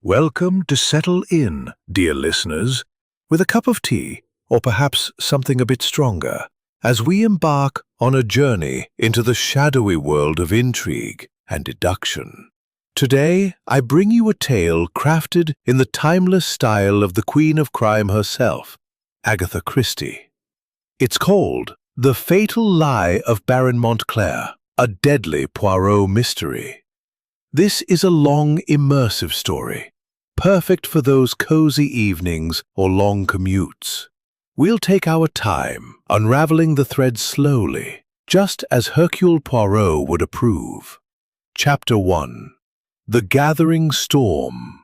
Welcome to Settle In, dear listeners, with a cup of tea, or perhaps something a bit stronger, as we embark on a journey into the shadowy world of intrigue and deduction. Today, I bring you a tale crafted in the timeless style of the Queen of Crime herself, Agatha Christie. It's called The Fatal Lie of Baron Montclair, a Deadly Poirot Mystery. This is a long, immersive story, perfect for those cozy evenings or long commutes. We'll take our time, unraveling the threads slowly, just as Hercule Poirot would approve. Chapter 1. The Gathering Storm.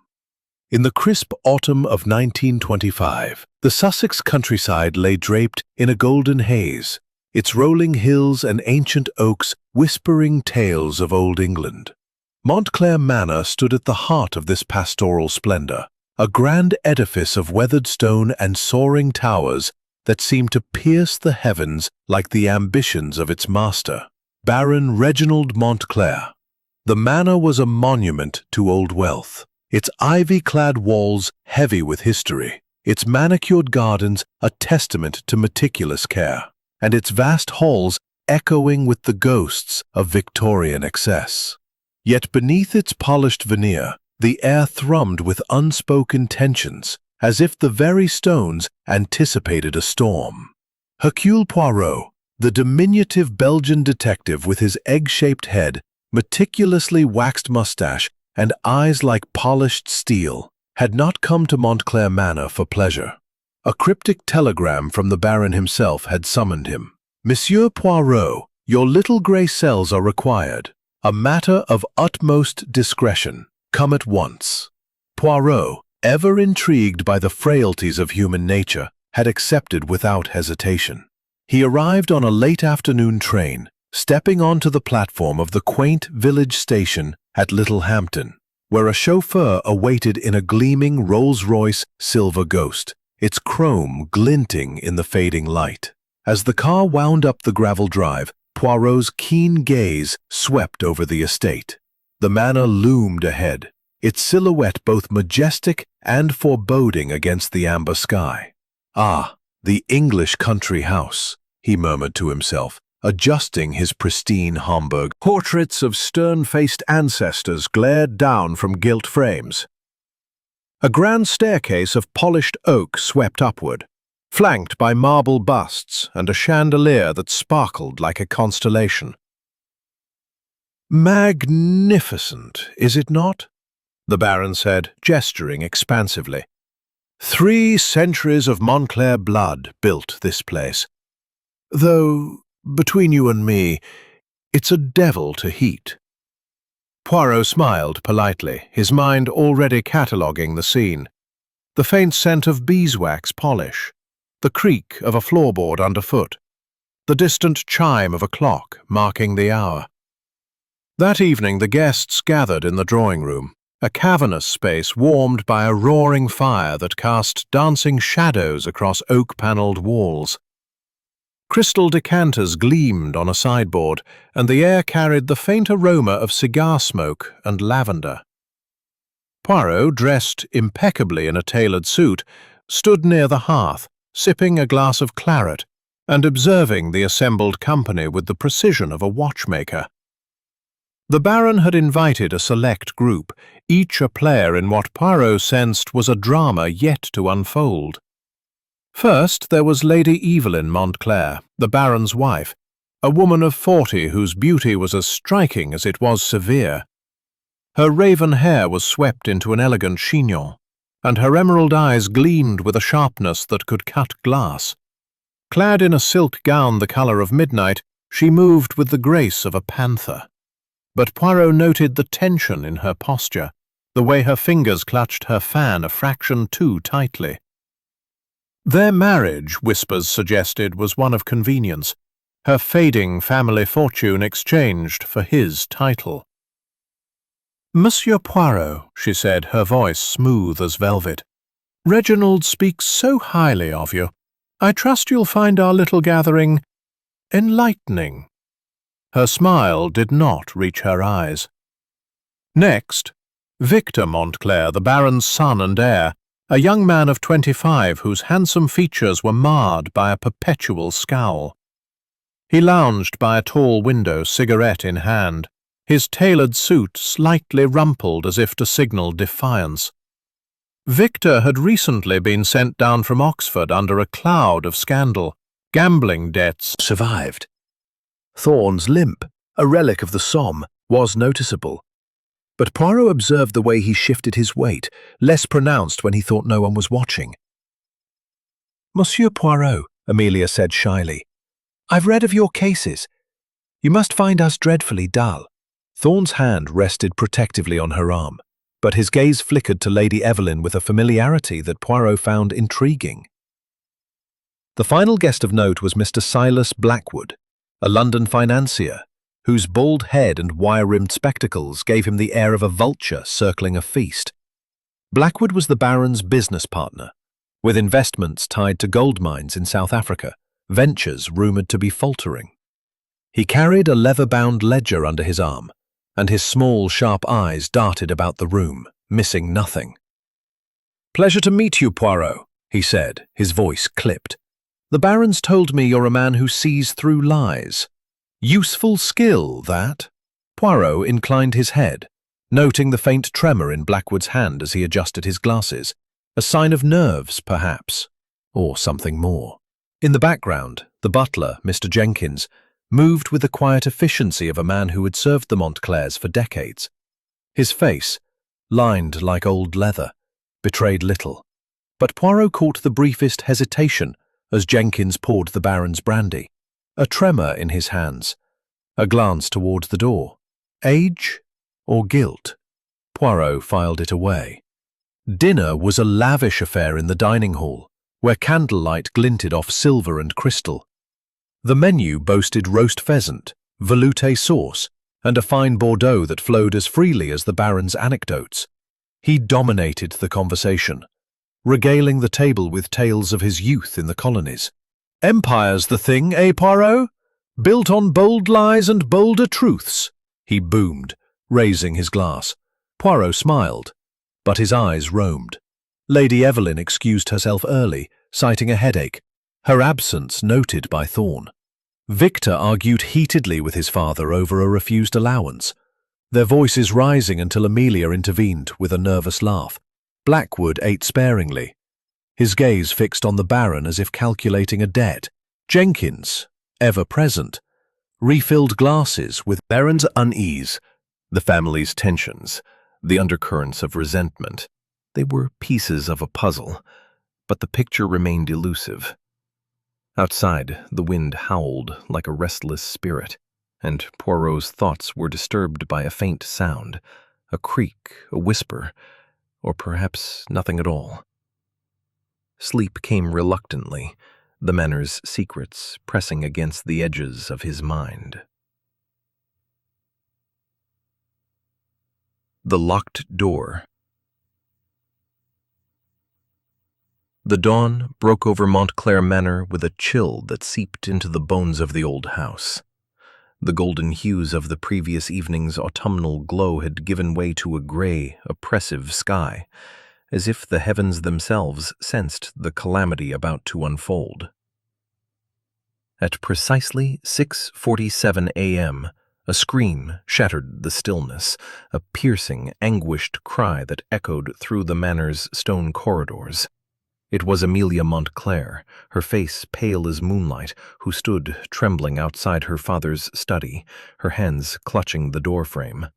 In the crisp autumn of 1925, the Sussex countryside lay draped in a golden haze, its rolling hills and ancient oaks whispering tales of old England. Montclair Manor stood at the heart of this pastoral splendor, a grand edifice of weathered stone and soaring towers that seemed to pierce the heavens like the ambitions of its master, Baron Reginald Montclair. The manor was a monument to old wealth, its ivy-clad walls heavy with history, its manicured gardens a testament to meticulous care, and its vast halls echoing with the ghosts of Victorian excess. Yet beneath its polished veneer, the air thrummed with unspoken tensions, as if the very stones anticipated a storm. Hercule Poirot, the diminutive Belgian detective with his egg-shaped head, meticulously waxed mustache, and eyes like polished steel, had not come to Montclair Manor for pleasure. A cryptic telegram from the Baron himself had summoned him. "Monsieur Poirot, your little grey cells are required. A matter of utmost discretion. Come at once." Poirot, ever intrigued by the frailties of human nature, had accepted without hesitation. He arrived on a late afternoon train, stepping onto the platform of the quaint village station at Littlehampton, where a chauffeur awaited in a gleaming Rolls-Royce silver ghost, its chrome glinting in the fading light. As the car wound up the gravel drive, Poirot's keen gaze swept over the estate. The manor loomed ahead, its silhouette both majestic and foreboding against the amber sky. "Ah, the English country house," he murmured to himself, adjusting his pristine Homburg. Portraits of stern-faced ancestors glared down from gilt frames. A grand staircase of polished oak swept upward, flanked by marble busts and a chandelier that sparkled like a constellation. "Magnificent, is it not?" the Baron said, gesturing expansively. "3 centuries of Montclair blood built this place. Though, between you and me, it's a devil to heat." Poirot smiled politely, his mind already cataloguing the scene. The faint scent of beeswax polish, the creak of a floorboard underfoot, the distant chime of a clock marking the hour. That evening the guests gathered in the drawing-room, a cavernous space warmed by a roaring fire that cast dancing shadows across oak-panelled walls. Crystal decanters gleamed on a sideboard, and the air carried the faint aroma of cigar smoke and lavender. Poirot, dressed impeccably in a tailored suit, stood near the hearth, sipping a glass of claret and observing the assembled company with the precision of a watchmaker. The Baron had invited a select group, each a player in what Poirot sensed was a drama yet to unfold. First, there was Lady Evelyn Montclair, the Baron's wife, a woman of 40 whose beauty was as striking as it was severe. Her raven hair was swept into an elegant chignon, and her emerald eyes gleamed with a sharpness that could cut glass. Clad in a silk gown the color of midnight, she moved with the grace of a panther. But Poirot noted the tension in her posture, the way her fingers clutched her fan a fraction too tightly. Their marriage, whispers suggested, was one of convenience, her fading family fortune exchanged for his title. "Monsieur Poirot," she said, her voice smooth as velvet, "Reginald speaks so highly of you. I trust you'll find our little gathering enlightening." Her smile did not reach her eyes. Next, Victor Montclair, the Baron's son and heir, a young man of 25 whose handsome features were marred by a perpetual scowl. He lounged by a tall window, cigarette in hand, his tailored suit slightly rumpled as if to signal defiance. Victor had recently been sent down from Oxford under a cloud of scandal. Gambling debts survived. Thorne's limp, a relic of the Somme, was noticeable. But Poirot observed the way he shifted his weight, less pronounced when he thought no one was watching. "Monsieur Poirot," Amelia said shyly, "I've read of your cases. You must find us dreadfully dull." Thorne's hand rested protectively on her arm, but his gaze flickered to Lady Evelyn with a familiarity that Poirot found intriguing. The final guest of note was Mr. Silas Blackwood, a London financier, whose bald head and wire-rimmed spectacles gave him the air of a vulture circling a feast. Blackwood was the Baron's business partner, with investments tied to gold mines in South Africa, ventures rumoured to be faltering. He carried a leather-bound ledger under his arm, and his small, sharp eyes darted about the room, missing nothing. "Pleasure to meet you, Poirot," he said, his voice clipped. "The Baron's told me you're a man who sees through lies. Useful skill, that." Poirot inclined his head, noting the faint tremor in Blackwood's hand as he adjusted his glasses. A sign of nerves, perhaps, or something more. In the background, the butler, Mr. Jenkins, moved with the quiet efficiency of a man who had served the Montclairs for decades. His face, lined like old leather, betrayed little, but Poirot caught the briefest hesitation as Jenkins poured the Baron's brandy, a tremor in his hands, a glance towards the door. Age or guilt? Poirot filed it away. Dinner was a lavish affair in the dining hall, where candlelight glinted off silver and crystal. The menu boasted roast pheasant, velouté sauce, and a fine Bordeaux that flowed as freely as the Baron's anecdotes. He dominated the conversation, regaling the table with tales of his youth in the colonies. "Empire's the thing, eh, Poirot? Built on bold lies and bolder truths," he boomed, raising his glass. Poirot smiled, but his eyes roamed. Lady Evelyn excused herself early, citing a headache, her absence noted by Thorne. Victor argued heatedly with his father over a refused allowance, their voices rising until Amelia intervened with a nervous laugh. Blackwood ate sparingly, his gaze fixed on the Baron as if calculating a debt. Jenkins, ever present, refilled glasses with Baron's unease, the family's tensions, the undercurrents of resentment. They were pieces of a puzzle, but the picture remained elusive. Outside, the wind howled like a restless spirit, and Poirot's thoughts were disturbed by a faint sound, a creak, a whisper, or perhaps nothing at all. Sleep came reluctantly, the Manor's secrets pressing against the edges of his mind. The locked door. The dawn broke over Montclair Manor with a chill that seeped into the bones of the old house. The golden hues of the previous evening's autumnal glow had given way to a gray, oppressive sky, as if the heavens themselves sensed the calamity about to unfold. At precisely 6:47 a.m., a scream shattered the stillness, a piercing, anguished cry that echoed through the Manor's stone corridors. It was Amelia Montclair, her face pale as moonlight, who stood trembling outside her father's study, her hands clutching the doorframe.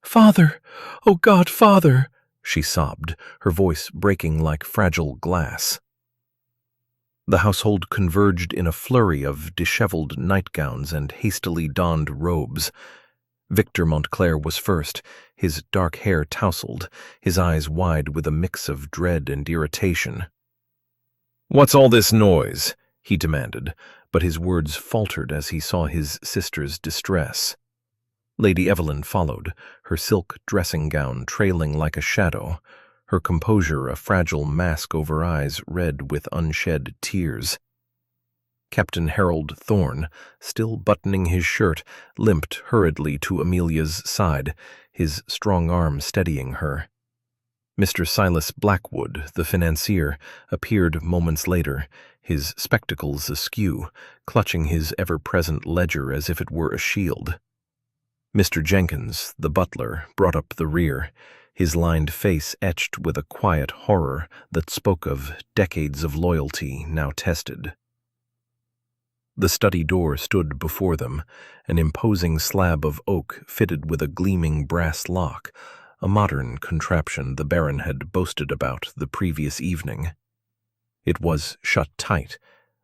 "Father! Oh God, Father!" she sobbed, her voice breaking like fragile glass. The household converged in a flurry of disheveled nightgowns and hastily donned robes. Victor Montclair was first, his dark hair tousled, his eyes wide with a mix of dread and irritation. "What's all this noise?" he demanded, but his words faltered as he saw his sister's distress. Lady Evelyn followed, her silk dressing gown trailing like a shadow, her composure a fragile mask over eyes red with unshed tears. Captain Harold Thorne, still buttoning his shirt, limped hurriedly to Amelia's side, his strong arm steadying her. Mr. Silas Blackwood, the financier, appeared moments later, his spectacles askew, clutching his ever-present ledger as if it were a shield. Mr. Jenkins, the butler, brought up the rear, his lined face etched with a quiet horror that spoke of decades of loyalty now tested. The study door stood before them, an imposing slab of oak fitted with a gleaming brass lock, a modern contraption the Baron had boasted about the previous evening. It was shut tight,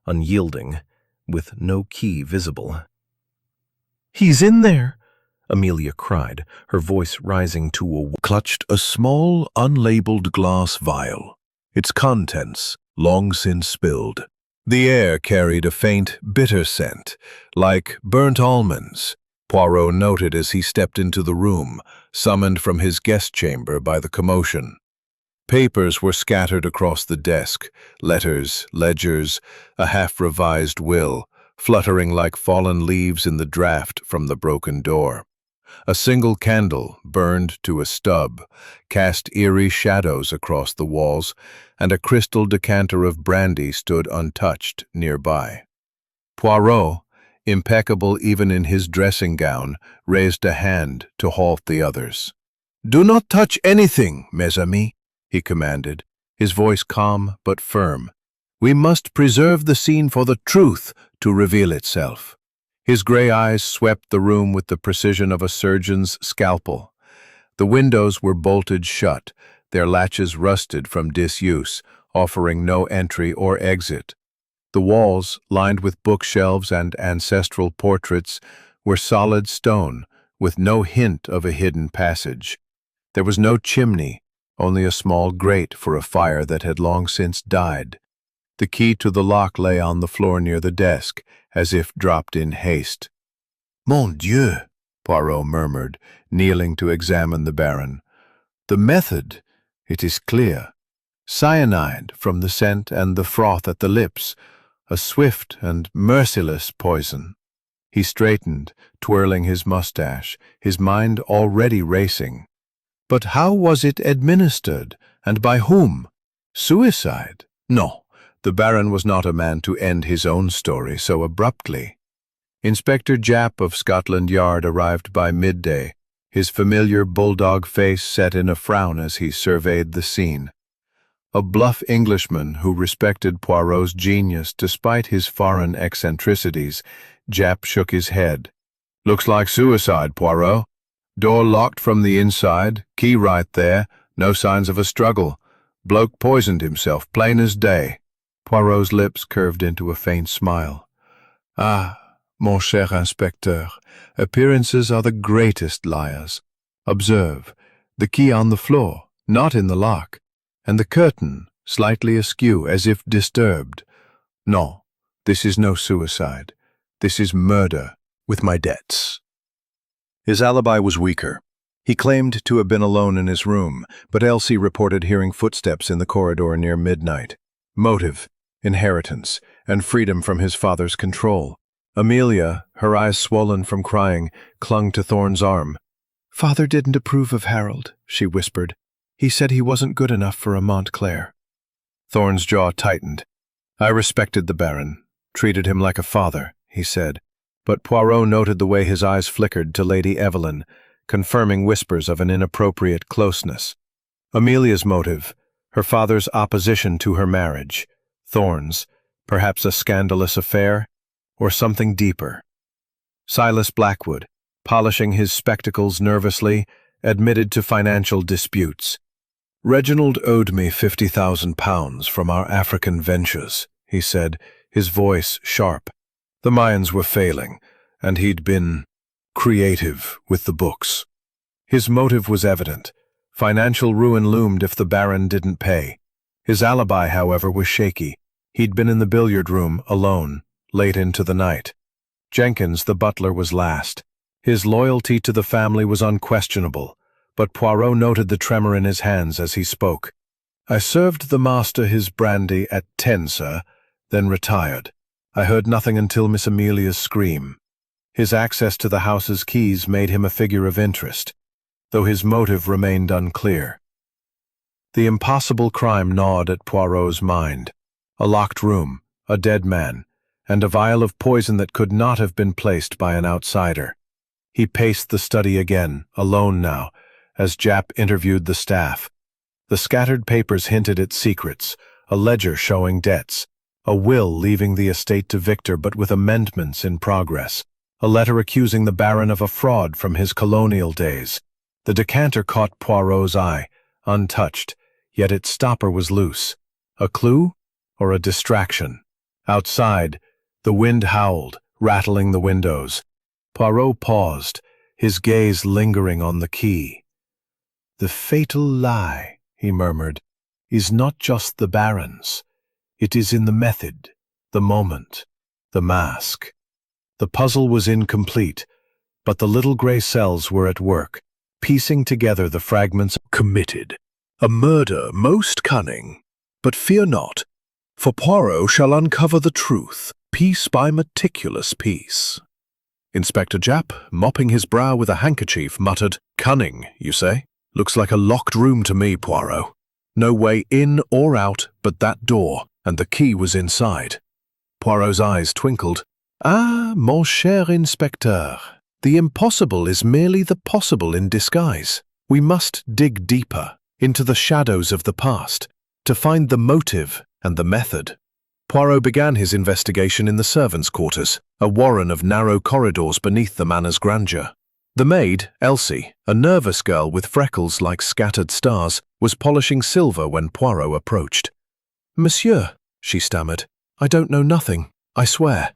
unyielding, with no key visible. "He's in there!" Amelia cried, her voice rising to a clutched a small, unlabeled glass vial, its contents long since spilled. The air carried a faint, bitter scent, like burnt almonds, Poirot noted as he stepped into the room, summoned from his guest chamber by the commotion. Papers were scattered across the desk, letters, ledgers, a half-revised will, fluttering like fallen leaves in the draught from the broken door. A single candle, burned to a stub, cast eerie shadows across the walls, and a crystal decanter of brandy stood untouched nearby. Poirot, impeccable even in his dressing gown, raised a hand to halt the others. "Do not touch anything, mes amis," he commanded, his voice calm but firm. "We must preserve the scene for the truth to reveal itself." His gray eyes swept the room with the precision of a surgeon's scalpel. The windows were bolted shut, their latches rusted from disuse, offering no entry or exit. The walls, lined with bookshelves and ancestral portraits, were solid stone, with no hint of a hidden passage. There was no chimney, only a small grate for a fire that had long since died. The key to the lock lay on the floor near the desk, as if dropped in haste. "Mon Dieu," Poirot murmured, kneeling to examine the Baron. "The method, it is clear. Cyanide from the scent and the froth at the lips, a swift and merciless poison." He straightened, twirling his mustache, his mind already racing. But how was it administered, and by whom? Suicide? No. The Baron was not a man to end his own story so abruptly. Inspector Japp of Scotland Yard arrived by midday, his familiar bulldog face set in a frown as he surveyed the scene. A bluff Englishman who respected Poirot's genius despite his foreign eccentricities, Japp shook his head. "Looks like suicide, Poirot. Door locked from the inside, key right there, no signs of a struggle. Bloke poisoned himself, plain as day." Poirot's lips curved into a faint smile. "Ah, mon cher inspecteur, appearances are the greatest liars. Observe, the key on the floor, not in the lock, and the curtain slightly askew, as if disturbed. No, this is no suicide. This is murder with my debts." His alibi was weaker. He claimed to have been alone in his room, but Elsie reported hearing footsteps in the corridor near midnight. Motive, inheritance, and freedom from his father's control. Amelia, her eyes swollen from crying, clung to Thorne's arm. "Father didn't approve of Harold," she whispered. "He said he wasn't good enough for a Montclair." Thorne's jaw tightened. "I respected the Baron, treated him like a father," he said, but Poirot noted the way his eyes flickered to Lady Evelyn, confirming whispers of an inappropriate closeness. Amelia's motive, her father's opposition to her marriage, Thorne's, perhaps a scandalous affair, or something deeper. Silas Blackwood, polishing his spectacles nervously, admitted to financial disputes. "Reginald owed me £50,000 from our African ventures," he said, his voice sharp. "The mines were failing, and he'd been creative with the books." His motive was evident. Financial ruin loomed if the Baron didn't pay. His alibi, however, was shaky. He'd been in the billiard room, alone, late into the night. Jenkins, the butler, was last. His loyalty to the family was unquestionable, but Poirot noted the tremor in his hands as he spoke. "I served the master his brandy at 10, sir, then retired. I heard nothing until Miss Amelia's scream. His access to the house's keys made him a figure of interest, though his motive remained unclear. The impossible crime gnawed at Poirot's mind. A locked room, a dead man, and a vial of poison that could not have been placed by an outsider. He paced the study again, alone now, as Japp interviewed the staff. The scattered papers hinted at secrets, a ledger showing debts, a will leaving the estate to Victor but with amendments in progress, a letter accusing the Baron of a fraud from his colonial days. The decanter caught Poirot's eye, untouched, yet its stopper was loose. A clue or a distraction? Outside, the wind howled, rattling the windows. Poirot paused, his gaze lingering on the key. "The fatal lie," he murmured, "is not just the Baron's. It is in the method, the moment, the mask." The puzzle was incomplete, but the little grey cells were at work, piecing together the fragments. "Committed. A murder most cunning. But fear not, for Poirot shall uncover the truth, piece by meticulous piece." Inspector Japp, mopping his brow with a handkerchief, muttered, "Cunning, you say? Looks like a locked room to me, Poirot. No way in or out but that door, and the key was inside." Poirot's eyes twinkled. "Ah, mon cher inspecteur, the impossible is merely the possible in disguise. We must dig deeper, into the shadows of the past, to find the motive and the method." Poirot began his investigation in the servants' quarters, a warren of narrow corridors beneath the manor's grandeur. The maid, Elsie, a nervous girl with freckles like scattered stars, was polishing silver when Poirot approached. "Monsieur," she stammered, "I don't know nothing, I swear."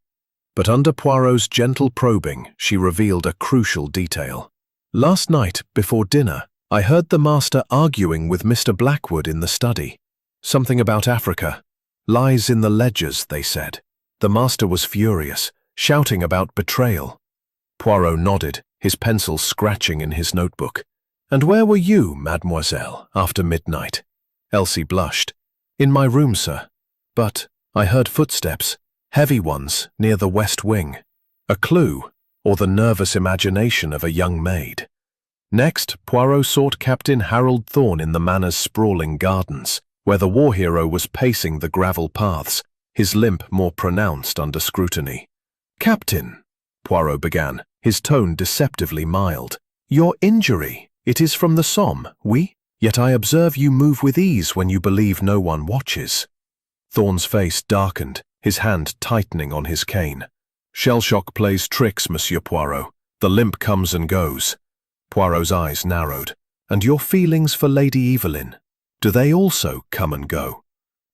But under Poirot's gentle probing, she revealed a crucial detail. "Last night, before dinner, I heard the master arguing with Mr. Blackwood in the study. Something about Africa. Lies in the ledgers, they said. The master was furious, shouting about betrayal." Poirot nodded, his pencil scratching in his notebook. "And where were you, mademoiselle, after midnight?" Elsie blushed. "In my room, sir. But I heard footsteps, heavy ones, near the west wing. A clue, or the nervous imagination of a young maid." Next, Poirot sought Captain Harold Thorne in the manor's sprawling gardens, where the war hero was pacing the gravel paths, his limp more pronounced under scrutiny. "Captain," Poirot began, his tone deceptively mild, "your injury, it is from the Somme, oui? Yet I observe you move with ease when you believe no one watches." Thorne's face darkened, his hand tightening on his cane. "Shell shock plays tricks, Monsieur Poirot. The limp comes and goes." Poirot's eyes narrowed. "And your feelings for Lady Evelyn, do they also come and go?"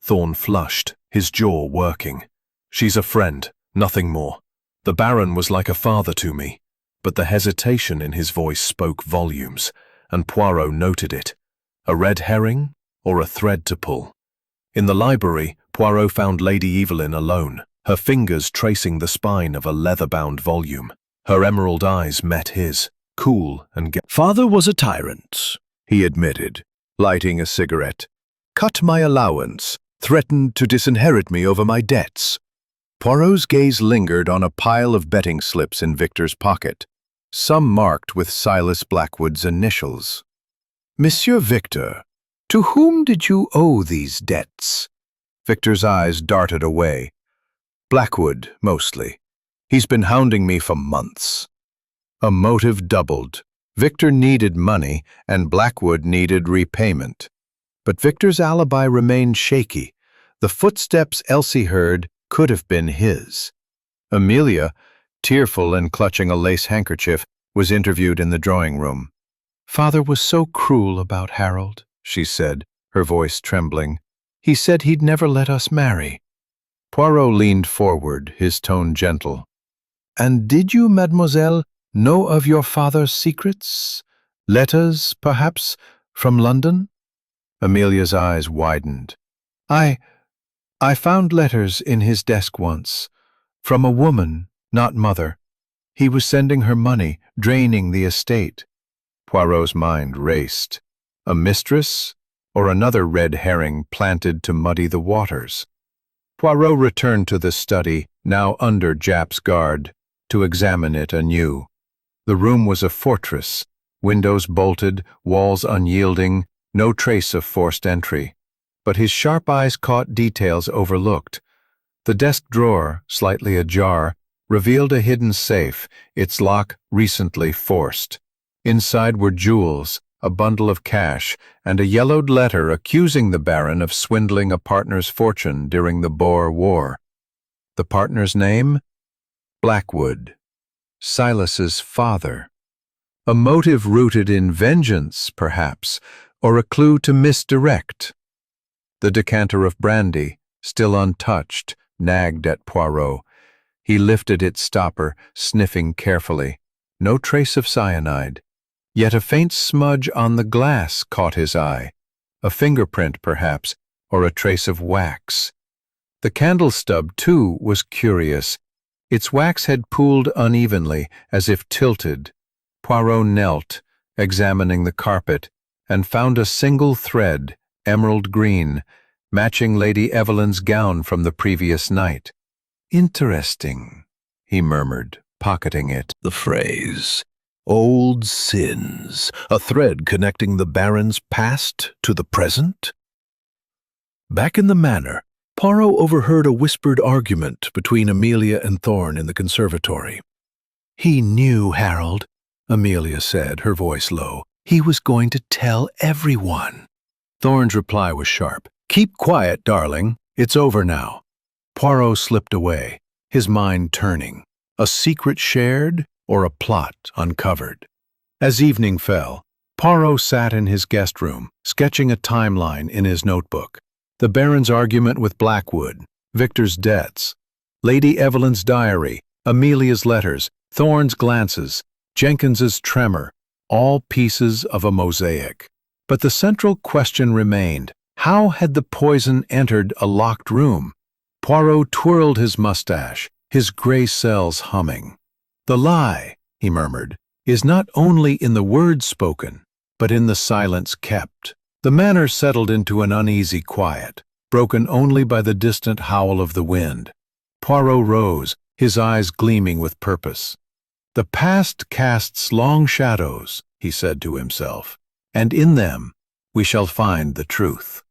Thorne flushed, his jaw working. "She's a friend, nothing more. The Baron was like a father to me." But the hesitation in his voice spoke volumes, and Poirot noted it. A red herring, or a thread to pull? In the library, Poirot found Lady Evelyn alone, her fingers tracing the spine of a leather-bound volume. Her emerald eyes met his, cool and "Father was a tyrant," he admitted, lighting a cigarette. "Cut my allowance, threatened to disinherit me over my debts." Poirot's gaze lingered on a pile of betting slips in Victor's pocket, some marked with Silas Blackwood's initials. "Monsieur Victor, to whom did you owe these debts?" Victor's eyes darted away. "Blackwood, mostly. He's been hounding me for months." A motive doubled. Victor needed money, and Blackwood needed repayment. But Victor's alibi remained shaky. The footsteps Elsie heard could have been his. Amelia, tearful and clutching a lace handkerchief, was interviewed in the drawing room. "Father was so cruel about Harold," she said, her voice trembling. "He said he'd never let us marry." Poirot leaned forward, his tone gentle. "And did you, mademoiselle, know of your father's secrets? Letters, perhaps, from London?" Amelia's eyes widened. I found letters in his desk once, from a woman, not mother. He was sending her money, draining the estate." Poirot's mind raced. A mistress, or another red herring planted to muddy the waters? Poirot returned to the study, now under Japp's guard, to examine it anew. The room was a fortress, windows bolted, walls unyielding, no trace of forced entry. But his sharp eyes caught details overlooked. The desk drawer, slightly ajar, revealed a hidden safe, its lock recently forced. Inside were jewels, a bundle of cash, and a yellowed letter accusing the Baron of swindling a partner's fortune during the Boer War. The partner's name? Blackwood, Silas's father. A motive rooted in vengeance, perhaps, or a clue to misdirect. The decanter of brandy, still untouched, nagged at Poirot. He lifted its stopper, sniffing carefully. No trace of cyanide. Yet a faint smudge on the glass caught his eye. A fingerprint, perhaps, or a trace of wax. The candle stub, too, was curious. Its wax had pooled unevenly, as if tilted. Poirot knelt, examining the carpet, and found a single thread, emerald green, matching Lady Evelyn's gown from the previous night. "Interesting," he murmured, pocketing it. The phrase, old sins, a thread connecting the Baron's past to the present? Back in the manor, Poirot overheard a whispered argument between Amelia and Thorne in the conservatory. "He knew, Harold," Amelia said, her voice low. "He was going to tell everyone." Thorne's reply was sharp. "Keep quiet, darling. It's over now." Poirot slipped away, his mind turning. A secret shared or a plot uncovered? As evening fell, Poirot sat in his guest room, sketching a timeline in his notebook. The Baron's argument with Blackwood, Victor's debts, Lady Evelyn's diary, Amelia's letters, Thorne's glances, Jenkins's tremor, all pieces of a mosaic. But the central question remained: how had the poison entered a locked room? Poirot twirled his mustache, his gray cells humming. "The lie," he murmured, "is not only in the words spoken, but in the silence kept." The manor settled into an uneasy quiet, broken only by the distant howl of the wind. Poirot rose, his eyes gleaming with purpose. "The past casts long shadows," he said to himself, "and in them we shall find the truth."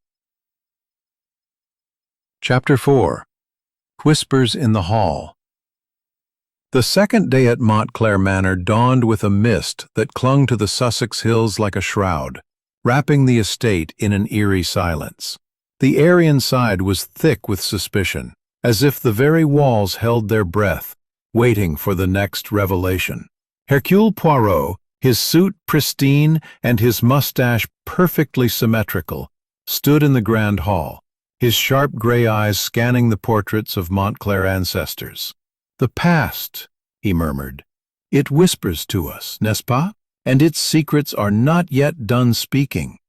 Chapter 4. Whispers in the Hall. The second day at Montclair Manor dawned with a mist that clung to the Sussex hills like a shroud, wrapping the estate in an eerie silence. The air inside was thick with suspicion, as if the very walls held their breath, waiting for the next revelation. Hercule Poirot, his suit pristine and his mustache perfectly symmetrical, stood in the grand hall, his sharp gray eyes scanning the portraits of Montclair ancestors. "The past," he murmured. "It whispers to us, n'est-ce pas? And its secrets are not yet done speaking."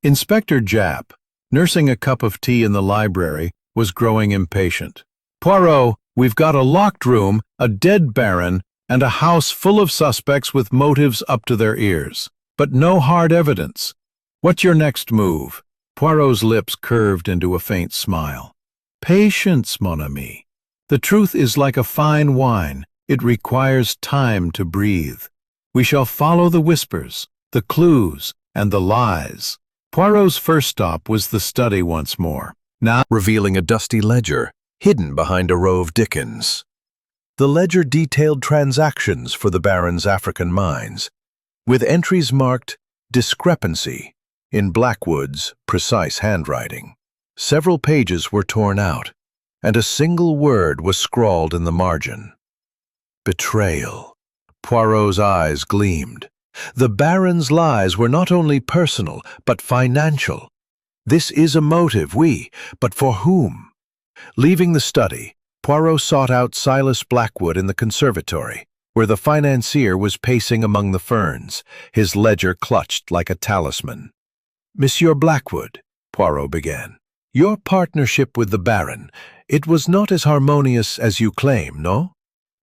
Inspector Japp, nursing a cup of tea in the library, was growing impatient. "Poirot, we've got a locked room, a dead Baron, and a house full of suspects with motives up to their ears. But no hard evidence. What's your next move?" Poirot's lips curved into a faint smile. "Patience, mon ami. The truth is like a fine wine. It requires time to breathe. We shall follow the whispers, the clues, and the lies." Poirot's first stop was the study once more, now Revealing a dusty ledger, hidden behind a row of Dickens. The ledger detailed transactions for the Baron's African mines, with entries marked "discrepancy" in Blackwood's precise handwriting. Several pages were torn out, and a single word was scrawled in the margin. Betrayal. Poirot's eyes gleamed. The Baron's lies were not only personal, but financial. This is a motive, oui, but for whom? Leaving the study, Poirot sought out Silas Blackwood in the conservatory, where the financier was pacing among the ferns, his ledger clutched like a talisman. "Monsieur Blackwood," Poirot began, "your partnership with the Baron, it was not as harmonious as you claim, no?"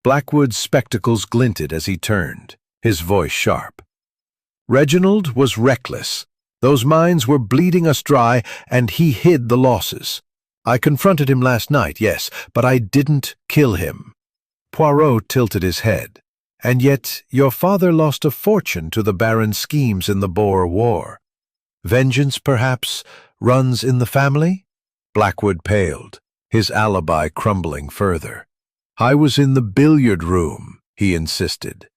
Blackwood's spectacles glinted as he turned, his voice sharp. "Reginald was reckless. Those mines were bleeding us dry, and he hid the losses. I confronted him last night, yes, but I didn't kill him. Poirot tilted his head. And yet your father lost a fortune to the Baron's schemes in the Boer War. Vengeance, perhaps, runs in the family? Blackwood paled, his alibi crumbling further. I was in the billiard room, he insisted,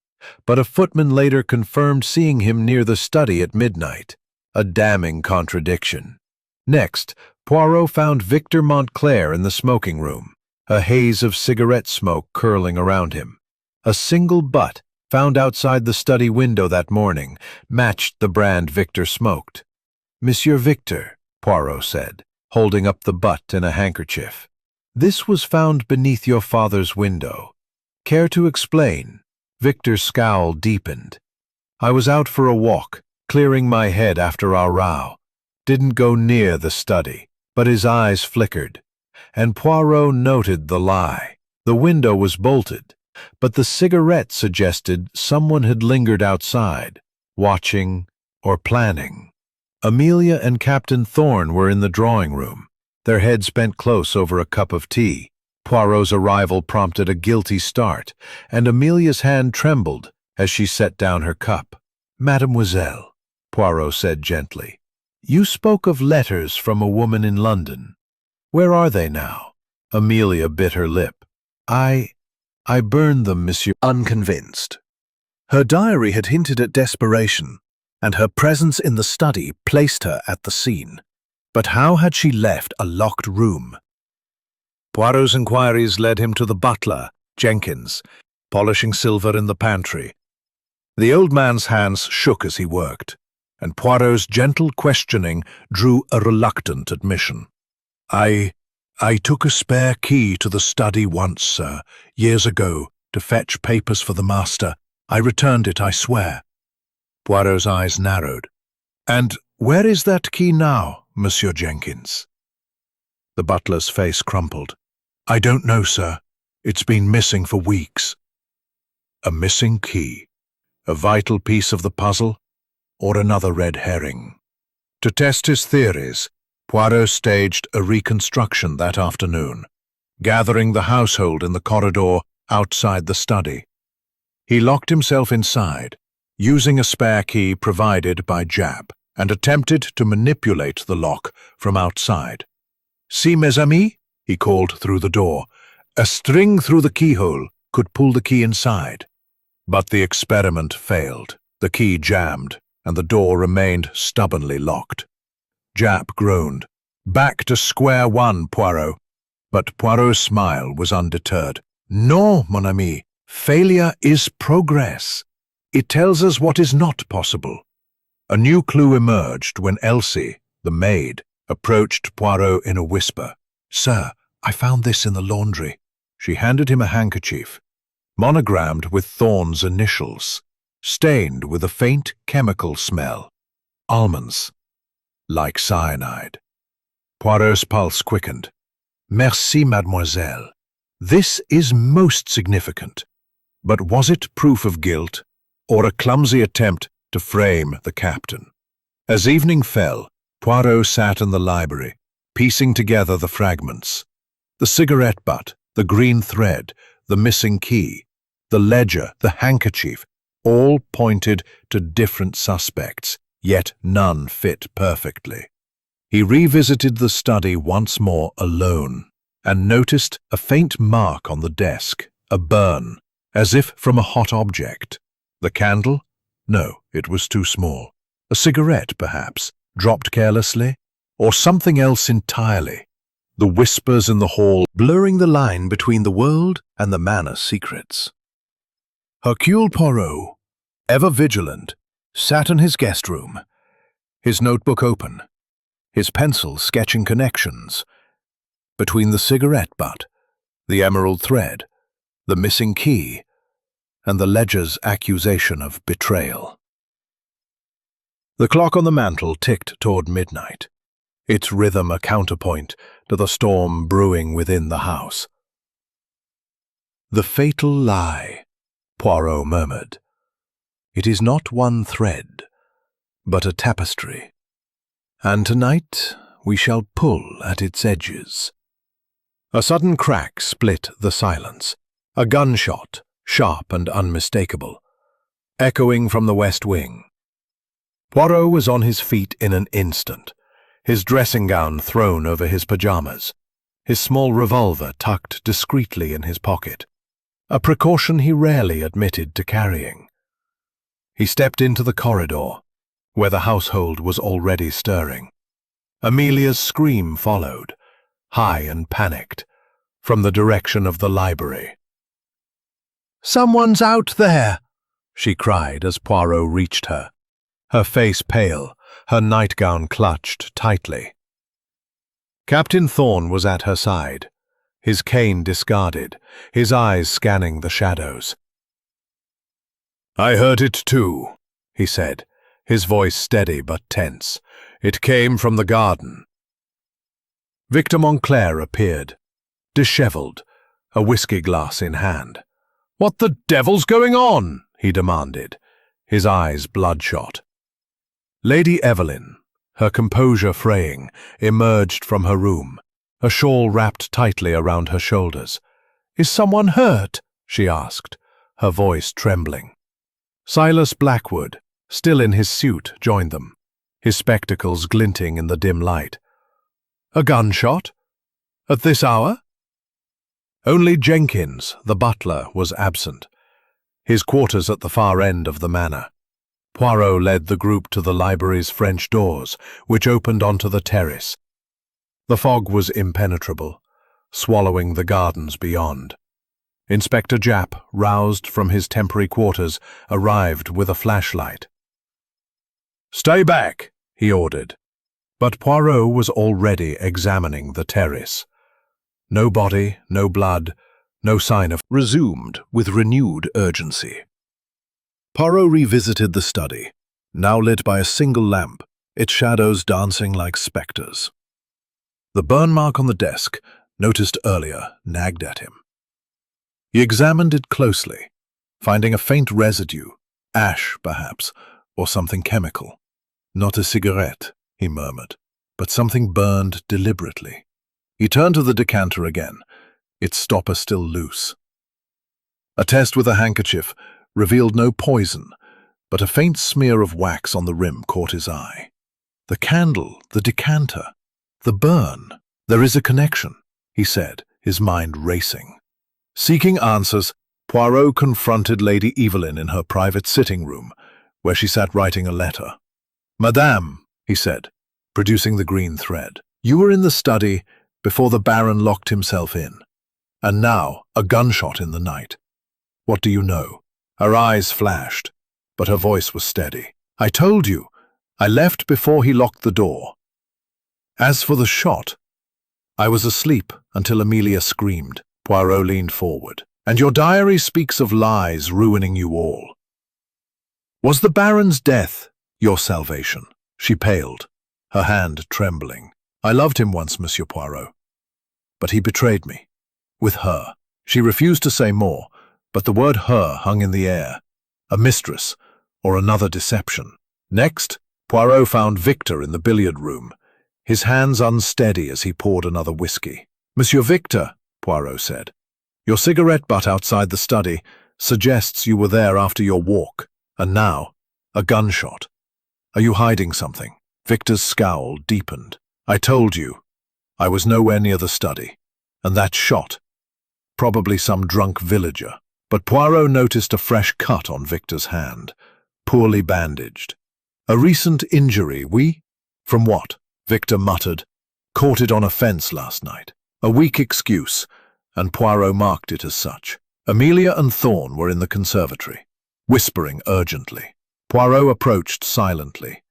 but a footman later confirmed seeing him near the study at midnight, a damning contradiction. Next, Poirot found Victor Montclair in the smoking room, a haze of cigarette smoke curling around him. A single butt, found outside the study window that morning, matched the brand Victor smoked. Monsieur Victor, Poirot said, holding up the butt in a handkerchief. This was found beneath your father's window. Care to explain? Victor's scowl deepened. I was out for a walk, clearing my head after our row. Didn't go near the study, but his eyes flickered. And Poirot noted the lie. The window was bolted, but the cigarette suggested someone had lingered outside, watching or planning. Amelia and Captain Thorne were in the drawing room, their heads bent close over a cup of tea. Poirot's arrival prompted a guilty start, and Amelia's hand trembled as she set down her cup. Mademoiselle, Poirot said gently, you spoke of letters from a woman in London. Where are they now? Amelia bit her lip. I burned them, monsieur. Unconvinced. Her diary had hinted at desperation, and her presence in the study placed her at the scene. But how had she left a locked room? Poirot's inquiries led him to the butler, Jenkins, polishing silver in the pantry. The old man's hands shook as he worked, and Poirot's gentle questioning drew a reluctant admission. I took a spare key to the study once, sir, years ago, to fetch papers for the master. I returned it, I swear. Poirot's eyes narrowed. And where is that key now, Monsieur Jenkins? The butler's face crumpled. I don't know, sir. It's been missing for weeks. A missing key, a vital piece of the puzzle, or another red herring? To test his theories, Poirot staged a reconstruction that afternoon, gathering the household in the corridor outside the study. He locked himself inside, using a spare key provided by Jab, and attempted to manipulate the lock from outside. See, mes amis, he called through the door. A string through the keyhole could pull the key inside. But the experiment failed. The key jammed, and the door remained stubbornly locked. Jap groaned. Back to square one, Poirot. But Poirot's smile was undeterred. No, mon ami, failure is progress. It tells us what is not possible. A new clue emerged when Elsie, the maid, approached Poirot in a whisper. Sir, I found this in the laundry. She handed him a handkerchief, monogrammed with Thorne's initials, stained with a faint chemical smell. Almonds. Like cyanide. Poirot's pulse quickened. Merci, mademoiselle. This is most significant. But was it proof of guilt, or a clumsy attempt to frame the captain? As evening fell, Poirot sat in the library, piecing together the fragments. The cigarette butt, the green thread, the missing key, the ledger, the handkerchief, all pointed to different suspects, yet none fit perfectly. He revisited the study once more alone, and noticed a faint mark on the desk, a burn, as if from a hot object. The candle? No, it was too small. A cigarette, perhaps, dropped carelessly, or something else entirely. The whispers in the hall blurring the line between the world and the manor's secrets. Hercule Poirot, ever vigilant, sat in his guest room, his notebook open, his pencil sketching connections between the cigarette butt, the emerald thread, the missing key, and the ledger's accusation of betrayal. The clock on the mantel ticked toward midnight, its rhythm a counterpoint to the storm brewing within the house. The fatal lie, Poirot murmured. It is not one thread, but a tapestry, and tonight we shall pull at its edges. A sudden crack split the silence. A gunshot, sharp and unmistakable, echoing from the west wing. Poirot was on his feet in an instant, his dressing gown thrown over his pajamas, his small revolver tucked discreetly in his pocket, a precaution he rarely admitted to carrying. He stepped into the corridor, where the household was already stirring. Amelia's scream followed, high and panicked, from the direction of the library. "Someone's out there!" she cried as Poirot reached her, her face pale, her nightgown clutched tightly. Captain Thorne was at her side, his cane discarded, his eyes scanning the shadows. "I heard it too," he said, his voice steady but tense. "It came from the garden." Victor Montclair appeared, disheveled, a whiskey glass in hand. "What the devil's going on?" he demanded, his eyes bloodshot. Lady Evelyn, her composure fraying, emerged from her room, a shawl wrapped tightly around her shoulders. "Is someone hurt?" she asked, her voice trembling. Silas Blackwood, still in his suit, joined them, his spectacles glinting in the dim light. "A gunshot? At this hour?" Only Jenkins, the butler, was absent, his quarters at the far end of the manor. Poirot led the group to the library's French doors, which opened onto the terrace. The fog was impenetrable, swallowing the gardens beyond. Inspector Japp, roused from his temporary quarters, arrived with a flashlight. "Stay back," he ordered. But Poirot was already examining the terrace. No body, no blood, no sign of... Resumed with renewed urgency. Poirot revisited the study, now lit by a single lamp, its shadows dancing like spectres. The burn mark on the desk, noticed earlier, nagged at him. He examined it closely, finding a faint residue, ash perhaps, or something chemical. "Not a cigarette," he murmured, "but something burned deliberately." He turned to the decanter again, its stopper still loose. A test with a handkerchief revealed no poison, but a faint smear of wax on the rim caught his eye. The candle, the decanter, the burn. "There is a connection," he said, his mind racing. Seeking answers, Poirot confronted Lady Evelyn in her private sitting room, where she sat writing a letter. "Madame," he said, producing the green thread, "you were in the study before the Baron locked himself in. And now, a gunshot in the night. What do you know?" Her eyes flashed, but her voice was steady. "I told you. I left before he locked the door. As for the shot, I was asleep until Amelia screamed." Poirot leaned forward. "And your diary speaks of lies ruining you all. Was the Baron's death your salvation?" She paled, her hand trembling. "I loved him once, Monsieur Poirot. But he betrayed me. With her." She refused to say more, but the word "her" hung in the air. A mistress, or another deception. Next, Poirot found Victor in the billiard room, his hands unsteady as he poured another whiskey. "Monsieur Victor," Poirot said, "your cigarette butt outside the study suggests you were there after your walk, and now, a gunshot. Are you hiding something?" Victor's scowl deepened. "I told you, I was nowhere near the study, and that shot, probably some drunk villager." But Poirot noticed a fresh cut on Victor's hand, poorly bandaged. "A recent injury, oui?" "From what?" Victor muttered. "Caught it on a fence last night." A weak excuse, and Poirot marked it as such. Amelia and Thorne were in the conservatory, whispering urgently. Poirot approached silently,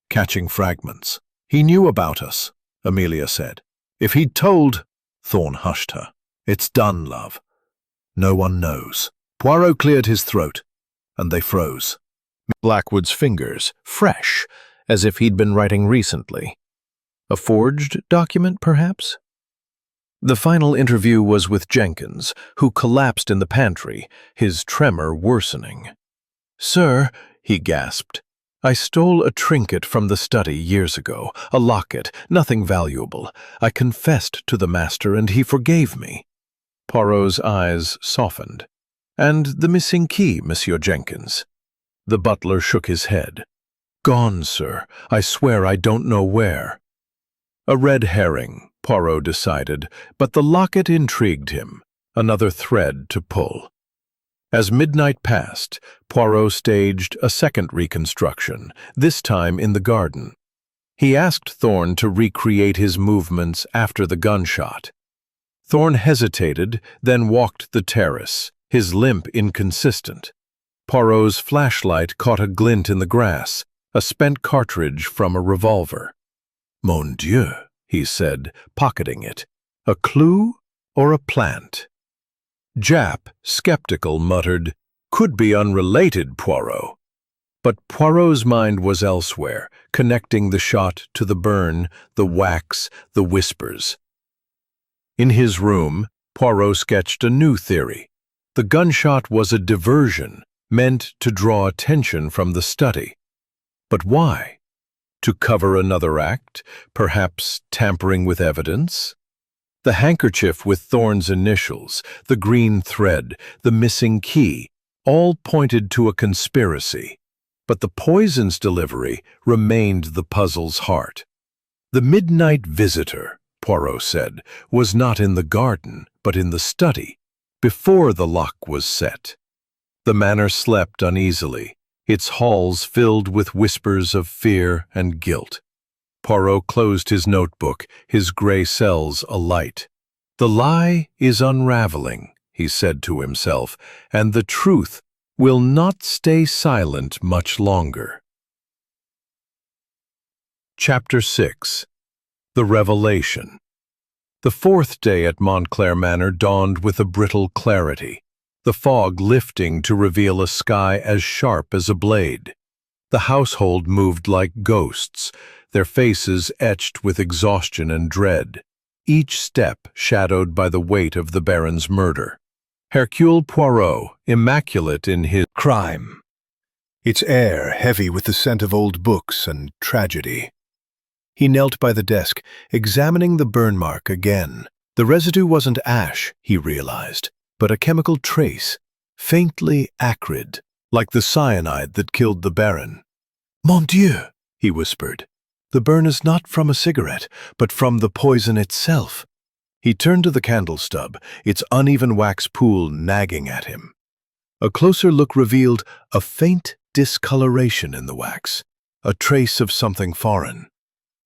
catching fragments. "He knew about us," Amelia said. "If he'd told..." Thorne hushed her. "It's done, love. No one knows." Poirot cleared his throat, and they froze. Blackwood's fingers, fresh, as if he'd been writing recently. A forged document, perhaps? The final interview was with Jenkins, who collapsed in the pantry, his tremor worsening. "Sir," he gasped, I stole a trinket from the study years ago, a locket, nothing valuable. I confessed to the master and he forgave me." Poirot's eyes softened. "And the missing key, Monsieur Jenkins?" The butler shook his head. "Gone, sir. I swear I don't know where." A red herring, Poirot decided, but the locket intrigued him, another thread to pull. As midnight passed, Poirot staged a second reconstruction, this time in the garden. He asked Thorne to recreate his movements after the gunshot. Thorne hesitated, then walked the terrace, his limp inconsistent. Poirot's flashlight caught a glint in the grass, a spent cartridge from a revolver. "Mon Dieu," he said, pocketing it. "A clue or a plant?" Jap, skeptical, muttered, "Could be unrelated, Poirot." But Poirot's mind was elsewhere, connecting the shot to the burn, the wax, the whispers. In his room, Poirot sketched a new theory. The gunshot was a diversion, meant to draw attention from the study. But why? To cover another act, perhaps tampering with evidence? The handkerchief with Thorne's initials, the green thread, the missing key, all pointed to a conspiracy. But the poison's delivery remained the puzzle's heart. The midnight visitor, Poirot said, was not in the garden, but in the study, before the lock was set. The manor slept uneasily, its halls filled with whispers of fear and guilt. Poirot closed his notebook, his gray cells alight. "The lie is unraveling," he said to himself, "and the truth will not stay silent much longer." Chapter 6. The Revelation. The fourth day at Montclair Manor dawned with a brittle clarity, the fog lifting to reveal a sky as sharp as a blade. The household moved like ghosts, their faces etched with exhaustion and dread, each step shadowed by the weight of the Baron's murder. Hercule Poirot, immaculate in his Crime. Its air heavy with the scent of old books and tragedy. He knelt by the desk, examining the burn mark again. The residue wasn't ash, he realized, but a chemical trace, faintly acrid, like the cyanide that killed the Baron. "Mon Dieu," he whispered. "The burn is not from a cigarette, but from the poison itself." He turned to the candle stub, its uneven wax pool nagging at him. A closer look revealed a faint discoloration in the wax, a trace of something foreign.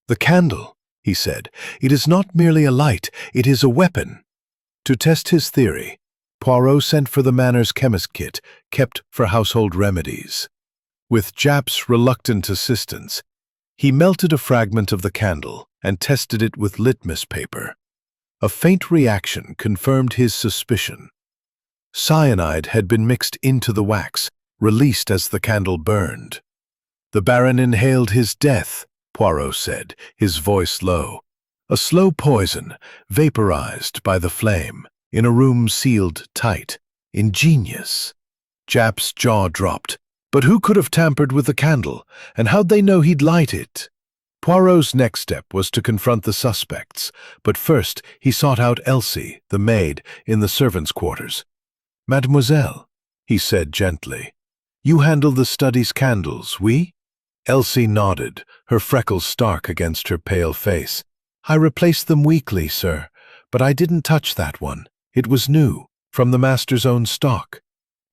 "The candle," he said. "It is not merely a light, it is a weapon." To test his theory, Poirot sent for the manor's chemist kit, kept for household remedies. With Jap's reluctant assistance, he melted a fragment of the candle and tested it with litmus paper. A faint reaction confirmed his suspicion. Cyanide had been mixed into the wax, released as the candle burned. "The Baron inhaled his death," Poirot said, his voice low. "A slow poison, vaporized by the flame, in a room sealed tight. Ingenious." Jap's jaw dropped. But who could have tampered with the candle, and how'd they know he'd light it? Poirot's next step was to confront the suspects, but first he sought out Elsie, the maid, in the servants' quarters. "Mademoiselle," he said gently, "you handle the study's candles, oui?" Elsie nodded, her freckles stark against her pale face. "I replaced them weekly, sir, but I didn't touch that one. It was new, from the master's own stock."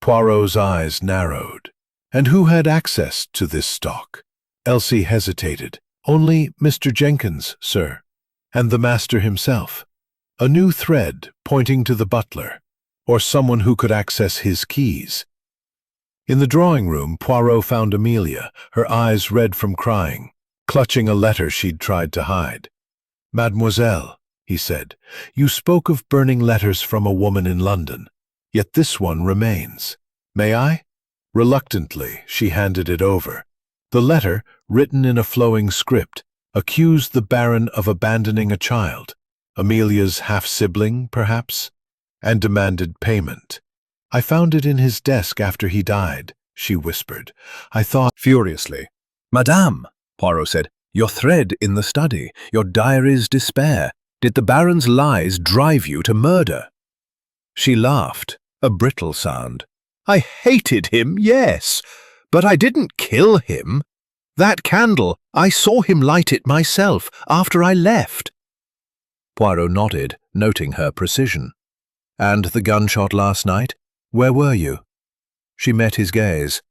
Poirot's eyes narrowed. "And who had access to this stock?" Elsie hesitated. "Only Mr. Jenkins, sir, and the master himself." A new thread pointing to the butler, or someone who could access his keys. In the drawing room, Poirot found Amelia, her eyes red from crying, clutching a letter she'd tried to hide. "Mademoiselle," he said, "you spoke of burning letters from a woman in London, yet this one remains. May I?" Reluctantly, she handed it over. The letter, written in a flowing script, accused the Baron of abandoning a child, Amelia's half-sibling, perhaps, and demanded payment. "I found it in his desk after he died," she whispered. "I thought..." Furiously, "Madame," Poirot said, "your thread in the study, your diary's despair. Did the Baron's lies drive you to murder?" She laughed, a brittle sound. "I hated him, yes, but I didn't kill him. That candle, I saw him light it myself after I left." Poirot nodded, noting her precision. "And the gunshot last night? Where were you?" She met his gaze.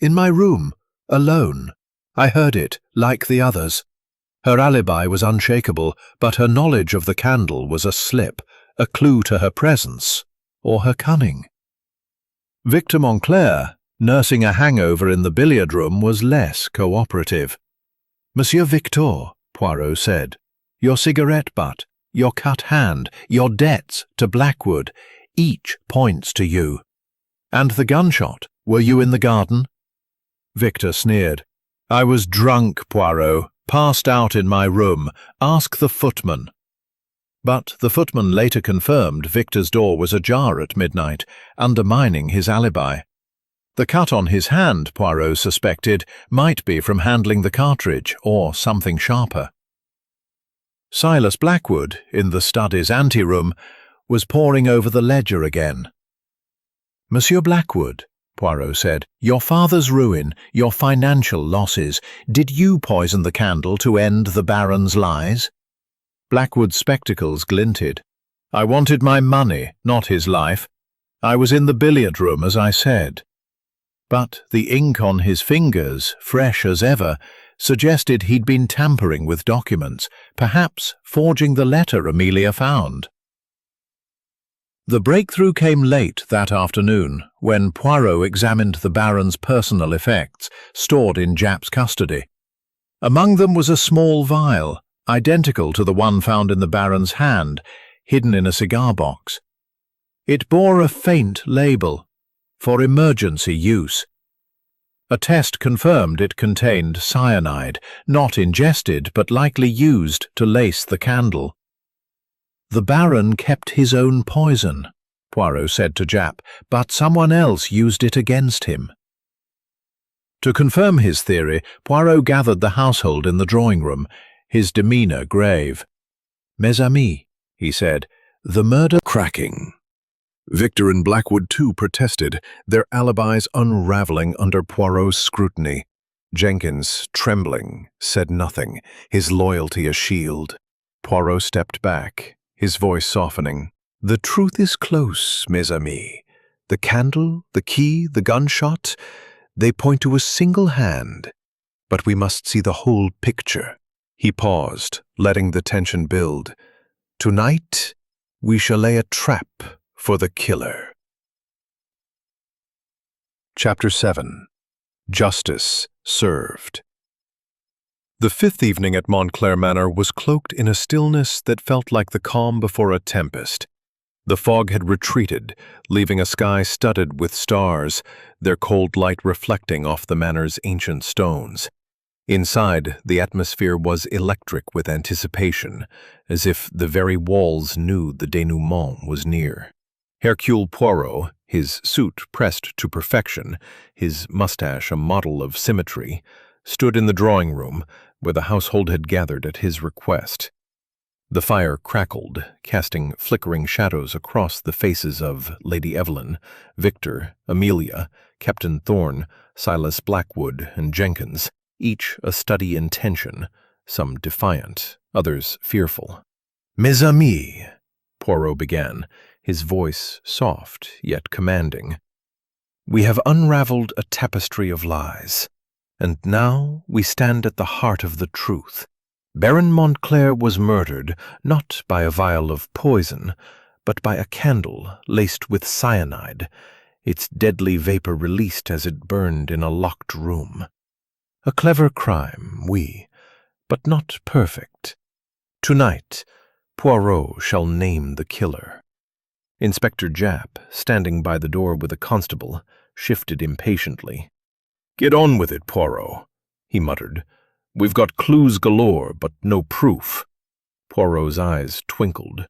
"In my room, alone. I heard it, like the others." Her alibi was unshakable, but her knowledge of the candle was a slip, a clue to her presence, or her cunning. Victor Montclair, nursing a hangover in the billiard room, was less cooperative. "Monsieur Victor," Poirot said, "your cigarette butt, your cut hand, your debts to Blackwood, each points to you. And the gunshot, were you in the garden?" Victor sneered. "I was drunk, Poirot, passed out in my room. Ask the footman." But the footman later confirmed Victor's door was ajar at midnight, undermining his alibi. The cut on his hand, Poirot suspected, might be from handling the cartridge or something sharper. Silas Blackwood, in the study's anteroom, was poring over the ledger again. "Monsieur Blackwood," Poirot said, "your father's ruin, your financial losses, did you poison the candle to end the Baron's lies?" Blackwood's spectacles glinted. "I wanted my money, not his life. I was in the billiard room, as I said." But the ink on his fingers, fresh as ever, suggested he'd been tampering with documents, perhaps forging the letter Amelia found. The breakthrough came late that afternoon, when Poirot examined the Baron's personal effects, stored in Japp's custody. Among them was a small vial, identical to the one found in the Baron's hand, hidden in a cigar box. It bore a faint label, "For emergency use." A test confirmed it contained cyanide, not ingested but likely used to lace the candle. "The Baron kept his own poison," Poirot said to Japp, "but someone else used it against him." To confirm his theory, Poirot gathered the household in the drawing-room, his demeanour grave. "Mes amis," he said, "the murder cracking." Victor and Blackwood too protested, their alibis unraveling under Poirot's scrutiny. Jenkins, trembling, said nothing, his loyalty a shield. Poirot stepped back, his voice softening. "The truth is close, mes amis. The candle, the key, the gunshot, they point to a single hand. But we must see the whole picture." He paused, letting the tension build. "Tonight, we shall lay a trap for the killer." Chapter 7. Justice Served. The fifth evening at Montclair Manor was cloaked in a stillness that felt like the calm before a tempest. The fog had retreated, leaving a sky studded with stars, their cold light reflecting off the manor's ancient stones. Inside, the atmosphere was electric with anticipation, as if the very walls knew the denouement was near. Hercule Poirot, his suit pressed to perfection, his mustache a model of symmetry, stood in the drawing-room where the household had gathered at his request. The fire crackled, casting flickering shadows across the faces of Lady Evelyn, Victor, Amelia, Captain Thorne, Silas Blackwood, and Jenkins, each a study in tension, some defiant, others fearful. "Mes amis," Poirot began, his voice soft yet commanding. "We have unraveled a tapestry of lies, and now we stand at the heart of the truth. Baron Montclair was murdered not by a vial of poison, but by a candle laced with cyanide, its deadly vapor released as it burned in a locked room. A clever crime, oui, but not perfect. Tonight, Poirot shall name the killer." Inspector Japp, standing by the door with a constable, shifted impatiently. "Get on with it, Poirot," he muttered. "We've got clues galore, but no proof." Poirot's eyes twinkled.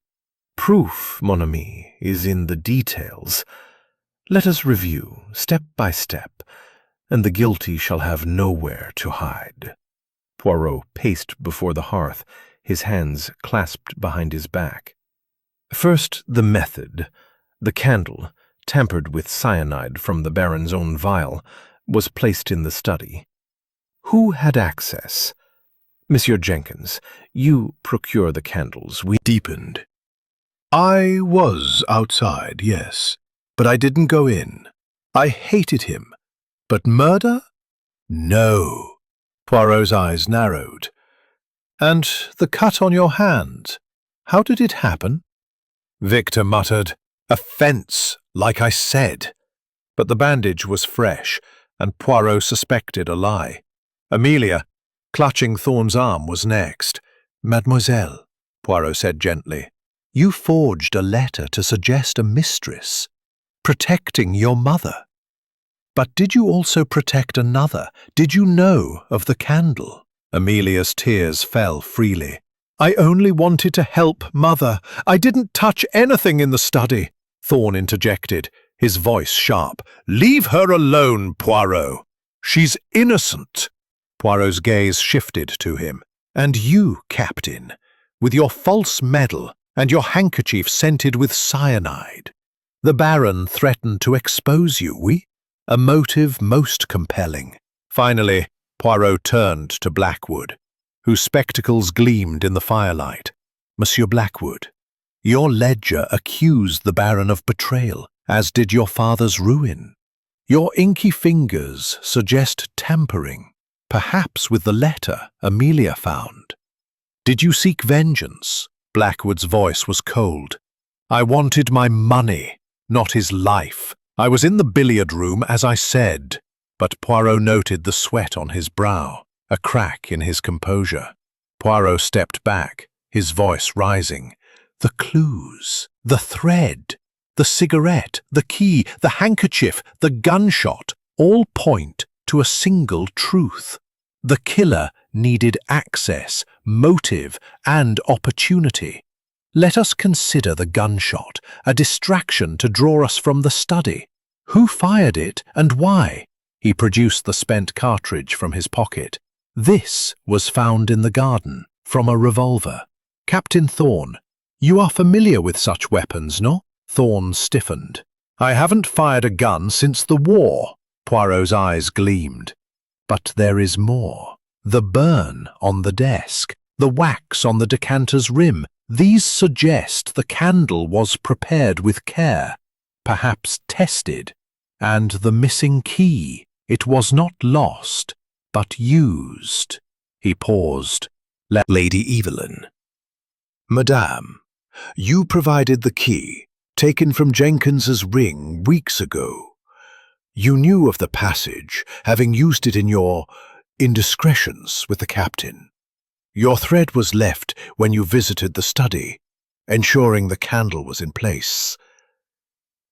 "Proof, mon ami, is in the details. Let us review, step by step, and the guilty shall have nowhere to hide. Poirot paced before the hearth, his hands clasped behind his back. First, the method. The candle, tampered with cyanide from the Baron's own vial, was placed in the study. Who had access? Monsieur Jenkins, you procure the candles. We deepened. I was outside, yes, but I didn't go in. I hated him. But murder? No. Poirot's eyes narrowed. And the cut on your hand, how did it happen? Victor muttered, "A fence, like I said." But the bandage was fresh, and Poirot suspected a lie. Amelia, clutching Thorne's arm, was next. "Mademoiselle," Poirot said gently, "you forged a letter to suggest a mistress, protecting your mother. But did you also protect another? Did you know of the candle?" Amelia's tears fell freely. "I only wanted to help Mother. I didn't touch anything in the study," Thorne interjected, his voice sharp. "Leave her alone, Poirot. She's innocent." Poirot's gaze shifted to him. "And you, Captain, with your false medal and your handkerchief scented with cyanide. The Baron threatened to expose you, oui? A motive most compelling." Finally, Poirot turned to Blackwood, whose spectacles gleamed in the firelight. "Monsieur Blackwood, your ledger accused the Baron of betrayal, as did your father's ruin. Your inky fingers suggest tampering, perhaps with the letter Amelia found. Did you seek vengeance?" Blackwood's voice was cold. "I wanted my money, not his life. I was in the billiard room, as I said." But Poirot noted the sweat on his brow, a crack in his composure. Poirot stepped back, his voice rising. "The clues, the thread, the cigarette, the key, the handkerchief, the gunshot, all point to a single truth. The killer needed access, motive, and opportunity. Let us consider the gunshot, a distraction to draw us from the study. Who fired it, and why?" He produced the spent cartridge from his pocket. "This was found in the garden, from a revolver. Captain Thorne, you are familiar with such weapons, no?" Thorne stiffened. "I haven't fired a gun since the war." Poirot's eyes gleamed. "But there is more. The burn on the desk, the wax on the decanter's rim, these suggest the candle was prepared with care, perhaps tested. And the missing key, it was not lost, but used." He paused. "Lady Evelyn." "Madame, you provided the key, taken from Jenkins's ring weeks ago. You knew of the passage, having used it in your indiscretions with the captain. Your thread was left when you visited the study, ensuring the candle was in place.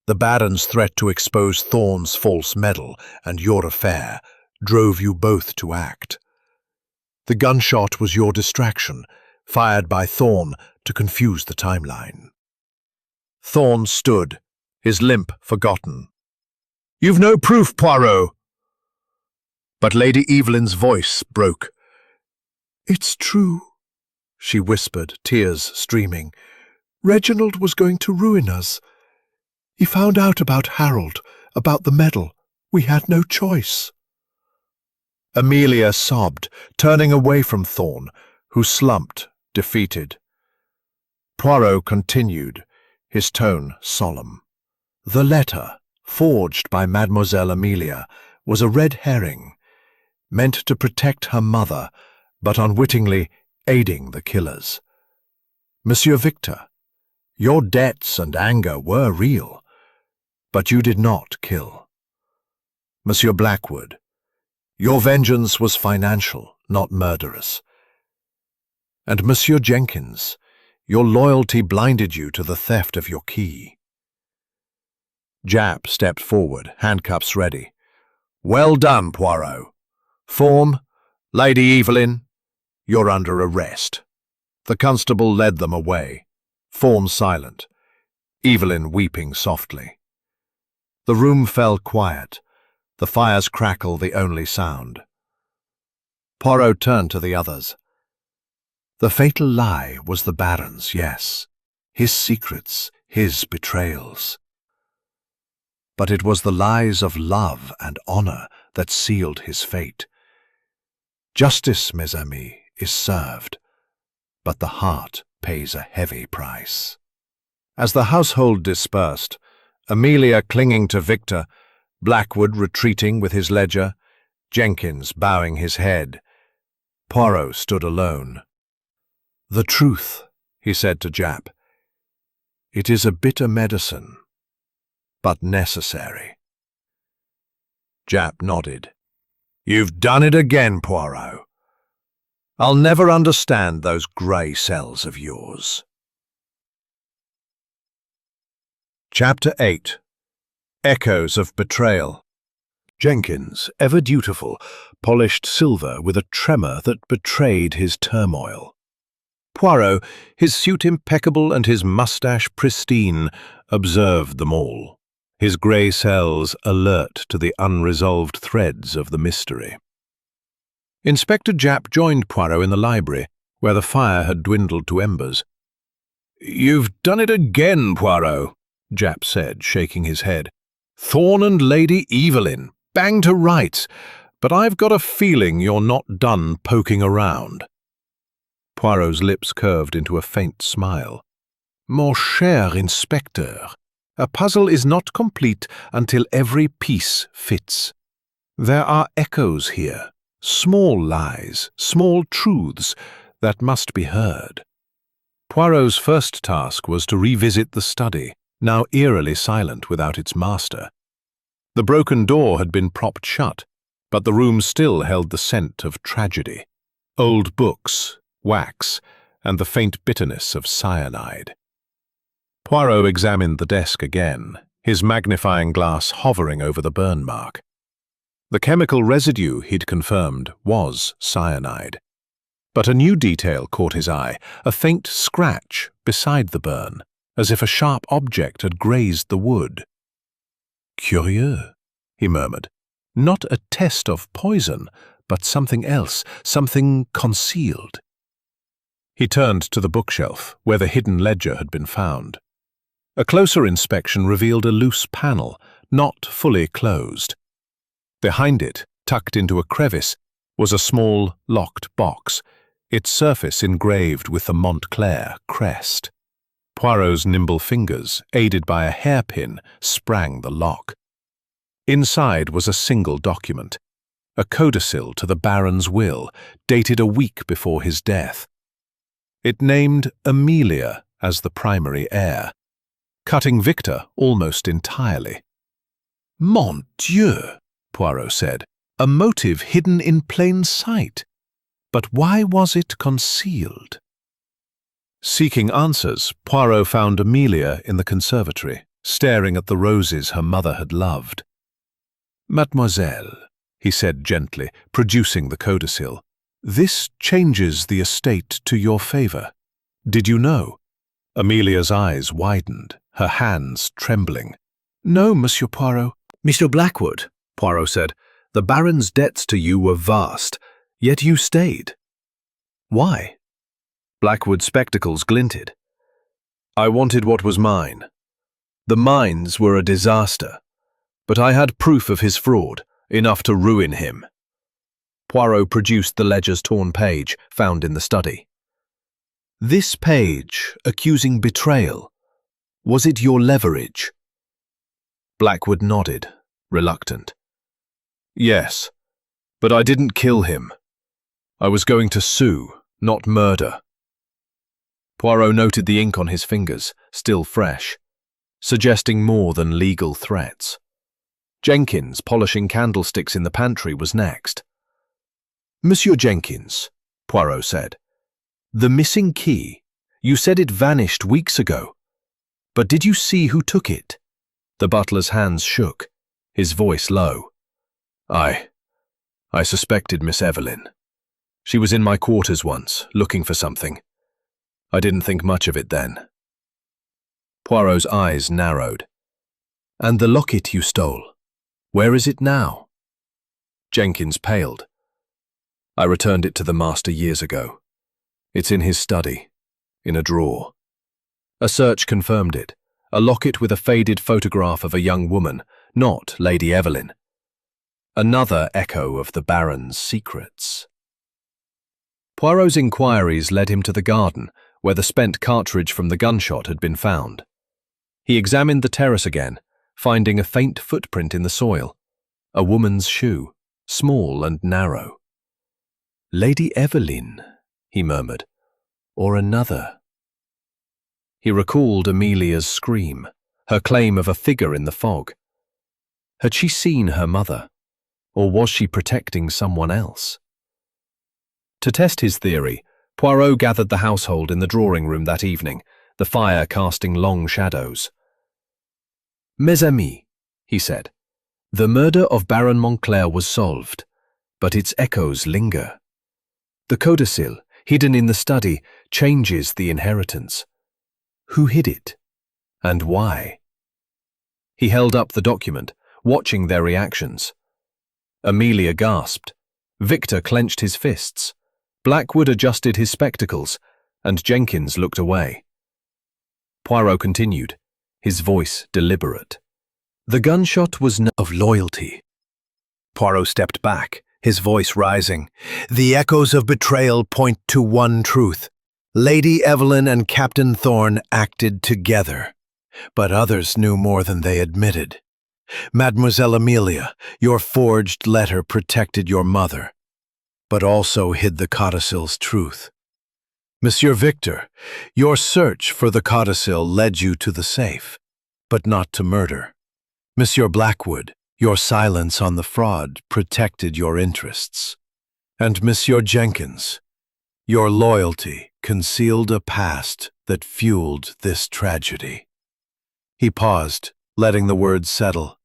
The Baron's threat to expose Thorne's false medal and your affair drove you both to act. The gunshot was your distraction, fired by Thorne to confuse the timeline." Thorne stood, his limp forgotten. "You've no proof, Poirot." But Lady Evelyn's voice broke. "It's true," she whispered, tears streaming. "Reginald was going to ruin us. He found out about Harold, about the medal. We had no choice." Amelia sobbed, turning away from Thorne, who slumped, defeated. Poirot continued, his tone solemn. "The letter, forged by Mademoiselle Amelia, was a red herring, meant to protect her mother, but unwittingly aiding the killers. Monsieur Victor, your debts and anger were real, but you did not kill. Monsieur Blackwood, your vengeance was financial, not murderous. And Monsieur Jenkins, your loyalty blinded you to the theft of your key." Japp stepped forward, handcuffs ready. "Well done, Poirot. Form, Lady Evelyn, you're under arrest." The constable led them away, Form silent, Evelyn weeping softly. The room fell quiet, the fire's crackle the only sound. Poirot turned to the others. The fatal lie was the Baron's, yes. His secrets, his betrayals. But it was the lies of love and honor that sealed his fate. Justice, mes amis, is served, but the heart pays a heavy price. As the household dispersed, Amelia clinging to Victor, Blackwood retreating with his ledger, Jenkins bowing his head, Poirot stood alone. "The truth," he said to Japp. "It is a bitter medicine, but necessary." Japp nodded. "You've done it again, Poirot. I'll never understand those grey cells of yours." Chapter 8. Echoes of Betrayal. Jenkins, ever dutiful, polished silver with a tremor that betrayed his turmoil. Poirot, his suit impeccable and his moustache pristine, observed them all, his grey cells alert to the unresolved threads of the mystery. Inspector Japp joined Poirot in the library, where the fire had dwindled to embers. "You've done it again, Poirot," Japp said, shaking his head. "Thorne and Lady Evelyn, bang to rights, but I've got a feeling you're not done poking around." Poirot's lips curved into a faint smile. "Mon cher inspecteur, a puzzle is not complete until every piece fits. There are echoes here, small lies, small truths that must be heard." Poirot's first task was to revisit the study, now eerily silent without its master. The broken door had been propped shut, but the room still held the scent of tragedy, old books, wax, and the faint bitterness of cyanide. Poirot examined the desk again, his magnifying glass hovering over the burn mark. The chemical residue, he'd confirmed, was cyanide. But a new detail caught his eye, a faint scratch beside the burn, as if a sharp object had grazed the wood. "Curieux," he murmured. "Not a test of poison, but something else, something concealed." He turned to the bookshelf, where the hidden ledger had been found. A closer inspection revealed a loose panel, not fully closed. Behind it, tucked into a crevice, was a small, locked box, its surface engraved with the Montclair crest. Poirot's nimble fingers, aided by a hairpin, sprang the lock. Inside was a single document, a codicil to the Baron's will, dated a week before his death. It named Amelia as the primary heir, cutting Victor almost entirely. "Mon Dieu," Poirot said, "a motive hidden in plain sight. But why was it concealed?" Seeking answers, Poirot found Amelia in the conservatory, staring at the roses her mother had loved. "Mademoiselle," he said gently, producing the codicil, "this changes the estate to your favor. Did you know?" Amelia's eyes widened, her hands trembling. "No, Monsieur Poirot." "Mr. Blackwood," Poirot said, "the Baron's debts to you were vast, yet you stayed. Why?" Blackwood's spectacles glinted. "I wanted what was mine. The mines were a disaster, but I had proof of his fraud, enough to ruin him." Poirot produced the ledger's torn page, found in the study. "This page, accusing betrayal, was it your leverage?" Blackwood nodded, reluctant. "Yes, but I didn't kill him. I was going to sue, not murder." Poirot noted the ink on his fingers, still fresh, suggesting more than legal threats. Jenkins, polishing candlesticks in the pantry, was next. "Monsieur Jenkins," Poirot said, "the missing key, you said it vanished weeks ago. But did you see who took it?" The butler's hands shook, his voice low. I suspected Miss Evelyn. She was in my quarters once, looking for something. I didn't think much of it then." Poirot's eyes narrowed. "And the locket you stole, where is it now?" Jenkins paled. "I returned it to the master years ago. It's in his study, in a drawer." A search confirmed it. A locket with a faded photograph of a young woman, not Lady Evelyn. Another echo of the Baron's secrets. Poirot's inquiries led him to the garden, where the spent cartridge from the gunshot had been found. He examined the terrace again, finding a faint footprint in the soil. A woman's shoe, small and narrow. "Lady Evelyn," he murmured, "or another." He recalled Amelia's scream, her claim of a figure in the fog. Had she seen her mother, or was she protecting someone else? To test his theory, Poirot gathered the household in the drawing room that evening, the fire casting long shadows. "Mes amis," he said, "the murder of Baron Montclair was solved, but its echoes linger. The codicil, hidden in the study, changes the inheritance. Who hid it? And why?" He held up the document, watching their reactions. Amelia gasped. Victor clenched his fists. Blackwood adjusted his spectacles, and Jenkins looked away. Poirot continued, his voice deliberate. "The gunshot was of loyalty." Poirot stepped back, his voice rising. "The echoes of betrayal point to one truth. Lady Evelyn and Captain Thorne acted together, but others knew more than they admitted. Mademoiselle Amelia, your forged letter protected your mother, but also hid the codicil's truth. Monsieur Victor, your search for the codicil led you to the safe, but not to murder. Monsieur Blackwood, your silence on the fraud protected your interests. And Monsieur Jenkins, your loyalty concealed a past that fueled this tragedy." He paused, letting the words settle.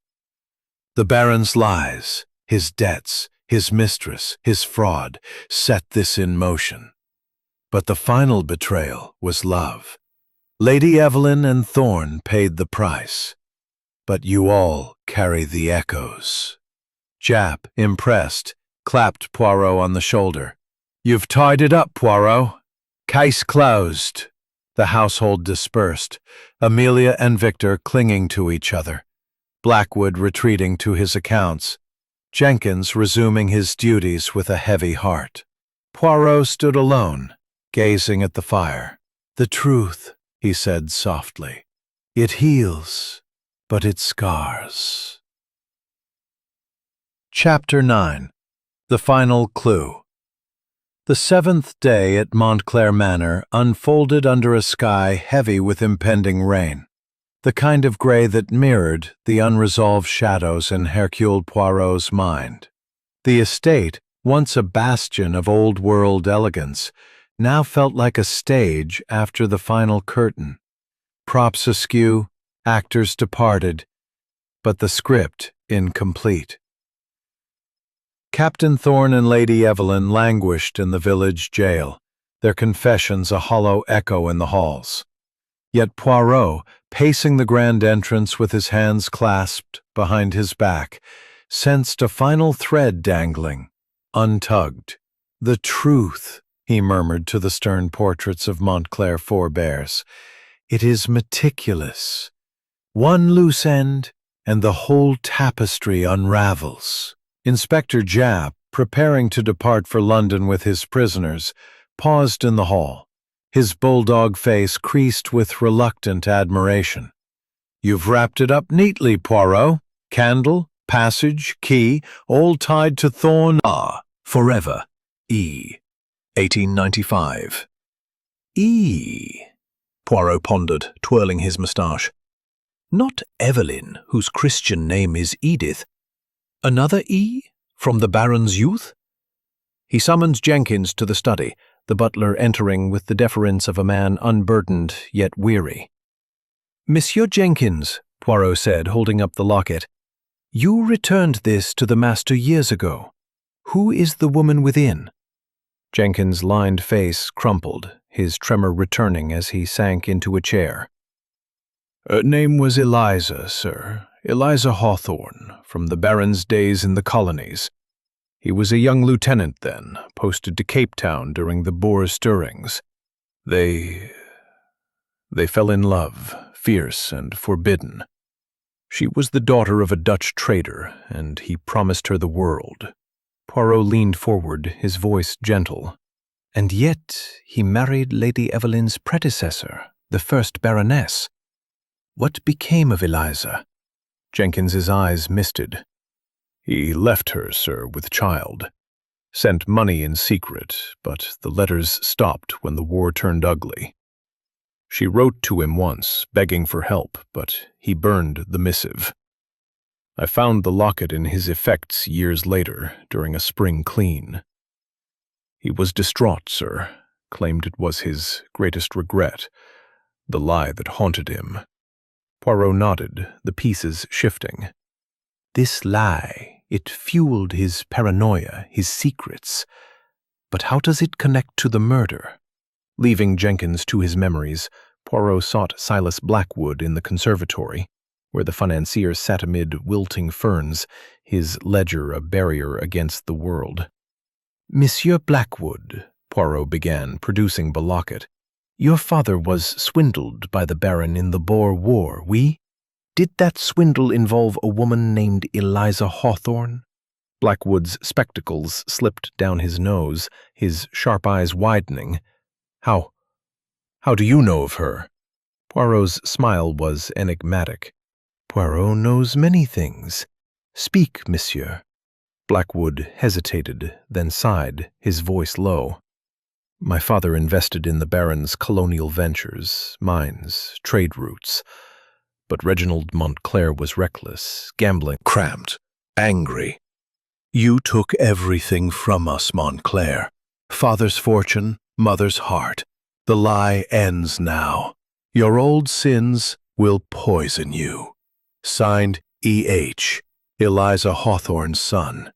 The Baron's lies, his debts, his mistress, his fraud, set this in motion. But the final betrayal was love. Lady Evelyn and Thorne paid the price, but you all carry the echoes. Japp, impressed, clapped Poirot on the shoulder. "You've tied it up, Poirot. Case closed." The household dispersed, Amelia and Victor clinging to each other, Blackwood retreating to his accounts, Jenkins resuming his duties with a heavy heart. Poirot stood alone, gazing at the fire. "The truth," he said softly. "It heals, but it scars." Chapter 9. The Final Clue. The 7th day at Montclair Manor unfolded under a sky heavy with impending rain, the kind of gray that mirrored the unresolved shadows in Hercule Poirot's mind. The estate, once a bastion of old-world elegance, now felt like a stage after the final curtain. Props askew, actors departed, but the script incomplete. Captain Thorne and Lady Evelyn languished in the village jail, their confessions a hollow echo in the halls. Yet Poirot, pacing the grand entrance with his hands clasped behind his back, sensed a final thread dangling, untugged. "The truth," he murmured to the stern portraits of Montclair forebears. "It is meticulous. One loose end, and the whole tapestry unravels." Inspector Japp, preparing to depart for London with his prisoners, paused in the hall, his bulldog face creased with reluctant admiration. "You've wrapped it up neatly, Poirot. Candle, passage, key, all tied to Thorne. Ah, forever. E. 1895. E. Poirot pondered, twirling his moustache. Not Evelyn, whose Christian name is Edith. Another E? From the Baron's youth? He summoned Jenkins to the study, the butler entering with the deference of a man unburdened yet weary. "Monsieur Jenkins," Poirot said, holding up the locket, "you returned this to the master years ago. Who is the woman within?" Jenkins' lined face crumpled, his tremor returning as he sank into a chair. "Her name was Eliza, sir. Eliza Hawthorne, from the Baron's days in the colonies. He was a young lieutenant then, posted to Cape Town during the Boer stirrings. They fell in love, fierce and forbidden. She was the daughter of a Dutch trader, and he promised her the world. Poirot leaned forward, his voice gentle. And yet he married Lady Evelyn's predecessor, the first Baroness. What became of Eliza? Jenkins's eyes misted. He left her, sir, with child. Sent money in secret, but the letters stopped when the war turned ugly. She wrote to him once, begging for help, but he burned the missive. I found the locket in his effects years later, during a spring clean. He was distraught, sir, claimed it was his greatest regret, the lie that haunted him. Poirot nodded, the pieces shifting. This lie, it fueled his paranoia, his secrets. But how does it connect to the murder? Leaving Jenkins to his memories, Poirot sought Silas Blackwood in the conservatory, where the financier sat amid wilting ferns, his ledger a barrier against the world. Monsieur Blackwood, Poirot began, producing the locket, your father was swindled by the Baron in the Boer War, oui? Did that swindle involve a woman named Eliza Hawthorne? Blackwood's spectacles slipped down his nose, his sharp eyes widening. How do you know of her? Poirot's smile was enigmatic. Poirot knows many things. Speak, monsieur. Blackwood hesitated, then sighed, his voice low. My father invested in the Baron's colonial ventures, mines, trade routes. But Reginald Montclair was reckless, gambling, Cramped, angry. You took everything from us, Montclair. Father's fortune, mother's heart. The lie ends now. Your old sins will poison you. Signed, E.H., Eliza Hawthorne's son.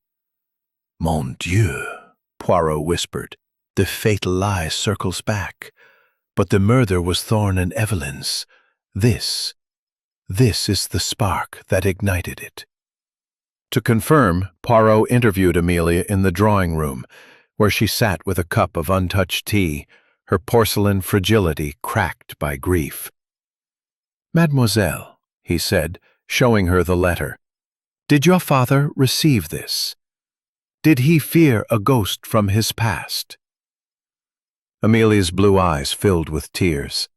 Mon Dieu, Poirot whispered. The fatal lie circles back. But the murder was Thorne and Evelyn's. This is the spark that ignited it. To confirm, Poirot interviewed Amelia in the drawing room, where she sat with a cup of untouched tea, her porcelain fragility cracked by grief. Mademoiselle, he said, showing her the letter, did your father receive this? Did he fear a ghost from his past? Amelia's blue eyes filled with tears.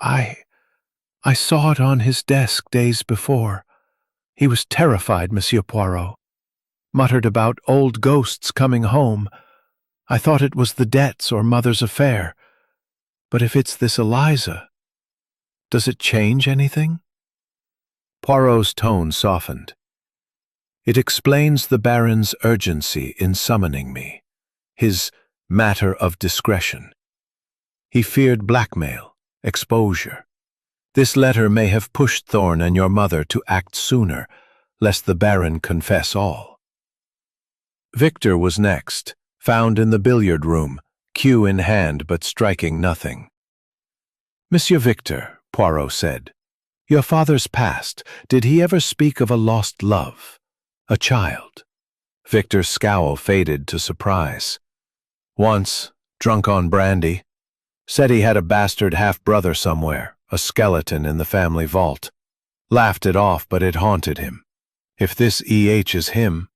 I saw it on his desk days before. He was terrified, Monsieur Poirot. Muttered about old ghosts coming home. I thought it was the debts or mother's affair. But if it's this Eliza, does it change anything? Poirot's tone softened. It explains the Baron's urgency in summoning me, his matter of discretion. He feared blackmail, exposure. This letter may have pushed Thorne and your mother to act sooner, lest the Baron confess all. Victor was next, found in the billiard room, cue in hand but striking nothing. Monsieur Victor, Poirot said, your father's past, did he ever speak of a lost love, a child? Victor's scowl faded to surprise. Once, drunk on brandy, said he had a bastard half-brother somewhere, a skeleton in the family vault. Laughed it off, but it haunted him. If this E.H. is him,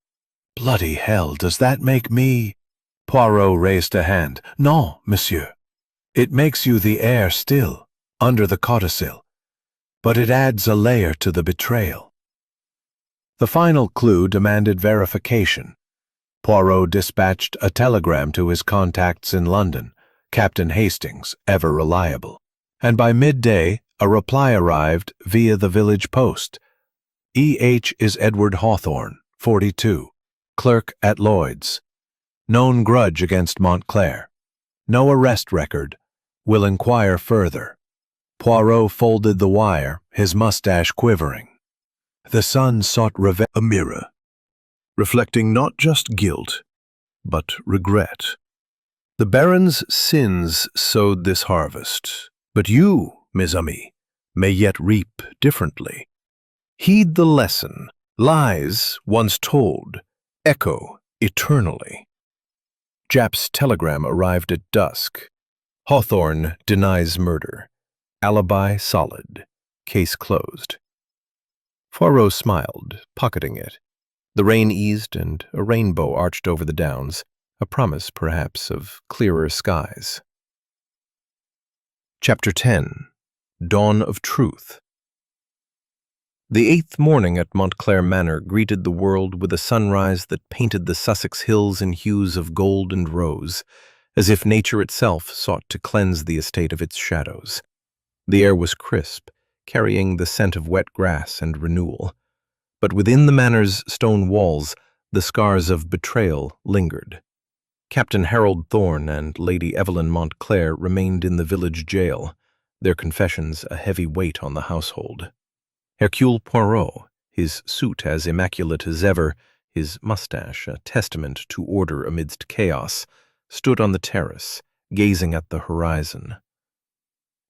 bloody hell, does that make me? Poirot raised a hand. Non, monsieur. It makes you the heir still, under the codicil, but it adds a layer to the betrayal. The final clue demanded verification. Poirot dispatched a telegram to his contacts in London, Captain Hastings, ever reliable, and by midday a reply arrived via the village post. E.H. is Edward Hawthorne, 42, clerk at Lloyd's. Known grudge against Montclair. No arrest record. Will inquire further. Poirot folded the wire, his mustache quivering. The son sought revenge. A mirror, reflecting not just guilt, but regret. The Baron's sins sowed this harvest, but you, mes amis, may yet reap differently. Heed the lesson. Lies, once told, echo eternally. Japp's telegram arrived at dusk. Hawthorne denies murder. Alibi solid. Case closed. Poirot smiled, pocketing it. The rain eased and a rainbow arched over the downs, a promise, perhaps, of clearer skies. Chapter 10. Dawn of Truth. The 8th morning at Montclair Manor greeted the world with a sunrise that painted the Sussex hills in hues of gold and rose, as if nature itself sought to cleanse the estate of its shadows. The air was crisp, carrying the scent of wet grass and renewal. But within the manor's stone walls, the scars of betrayal lingered. Captain Harold Thorne and Lady Evelyn Montclair remained in the village jail, their confessions a heavy weight on the household. Hercule Poirot, his suit as immaculate as ever, his mustache a testament to order amidst chaos, stood on the terrace, gazing at the horizon.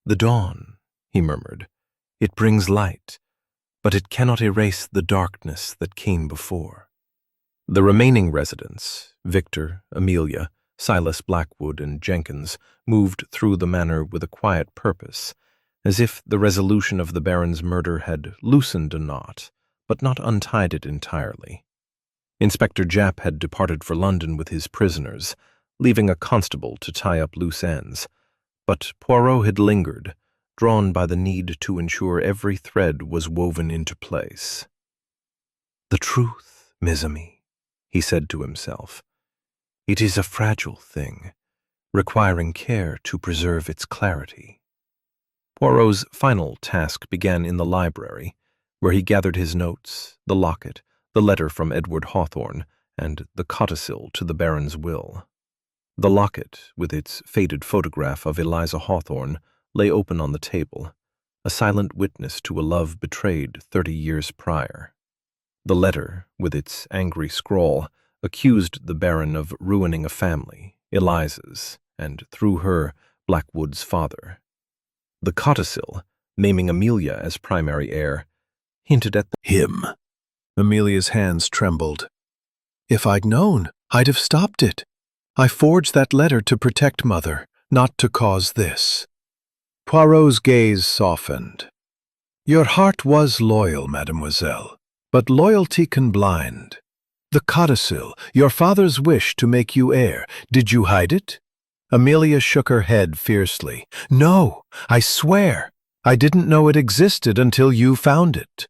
"The dawn," he murmured. "It brings light, but it cannot erase the darkness that came before." The remaining residents, Victor, Amelia, Silas Blackwood, and Jenkins, moved through the manor with a quiet purpose, as if the resolution of the Baron's murder had loosened a knot, but not untied it entirely. Inspector Japp had departed for London with his prisoners, leaving a constable to tie up loose ends, but Poirot had lingered, drawn by the need to ensure every thread was woven into place. "The truth, mes amis," he said to himself. "It is a fragile thing, requiring care to preserve its clarity." Poirot's final task began in the library, where he gathered his notes, the locket, the letter from Edward Hawthorne, and the codicil to the Baron's will. The locket, with its faded photograph of Eliza Hawthorne, lay open on the table, a silent witness to a love betrayed 30 years prior. The letter, with its angry scrawl, accused the Baron of ruining a family, Eliza's, and through her, Blackwood's father. The codicil, naming Amelia as primary heir, hinted at him. Amelia's hands trembled. "If I'd known, I'd have stopped it. I forged that letter to protect Mother, not to cause this." Poirot's gaze softened. "Your heart was loyal, mademoiselle, but loyalty can blind. The codicil, your father's wish to make you heir, did you hide it?" Amelia shook her head fiercely. "No, I swear. I didn't know it existed until you found it."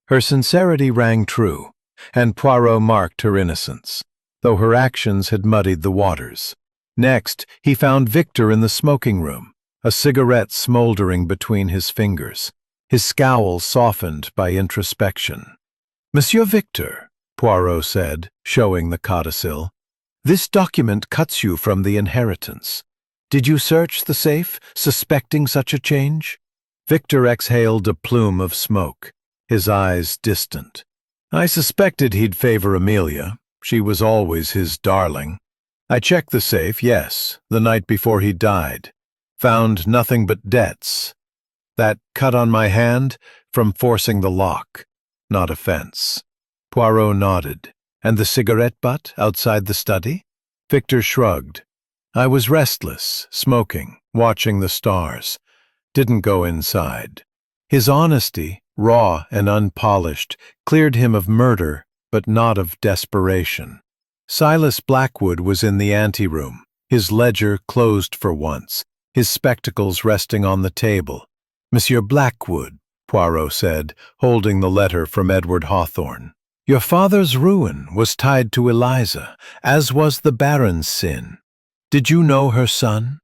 Her sincerity rang true, and Poirot marked her innocence, though her actions had muddied the waters. Next, he found Victor in the smoking room, a cigarette smoldering between his fingers, his scowl softened by introspection. "Monsieur Victor," Poirot said, showing the codicil, "this document cuts you from the inheritance. Did you search the safe, suspecting such a change?" Victor exhaled a plume of smoke, his eyes distant. "I suspected he'd favor Amelia. She was always his darling. I checked the safe, yes, the night before he died. Found nothing but debts. That cut on my hand from forcing the lock, not offense." Poirot nodded. "And the cigarette butt outside the study?" Victor shrugged. "I was restless, smoking, watching the stars. Didn't go inside." His honesty, raw and unpolished, cleared him of murder, but not of desperation. Silas Blackwood was in the anteroom, his ledger closed for once, his spectacles resting on the table. "Monsieur Blackwood," Poirot said, holding the letter from Edward Hawthorne. "Your father's ruin was tied to Eliza, as was the Baron's sin. Did you know her son?"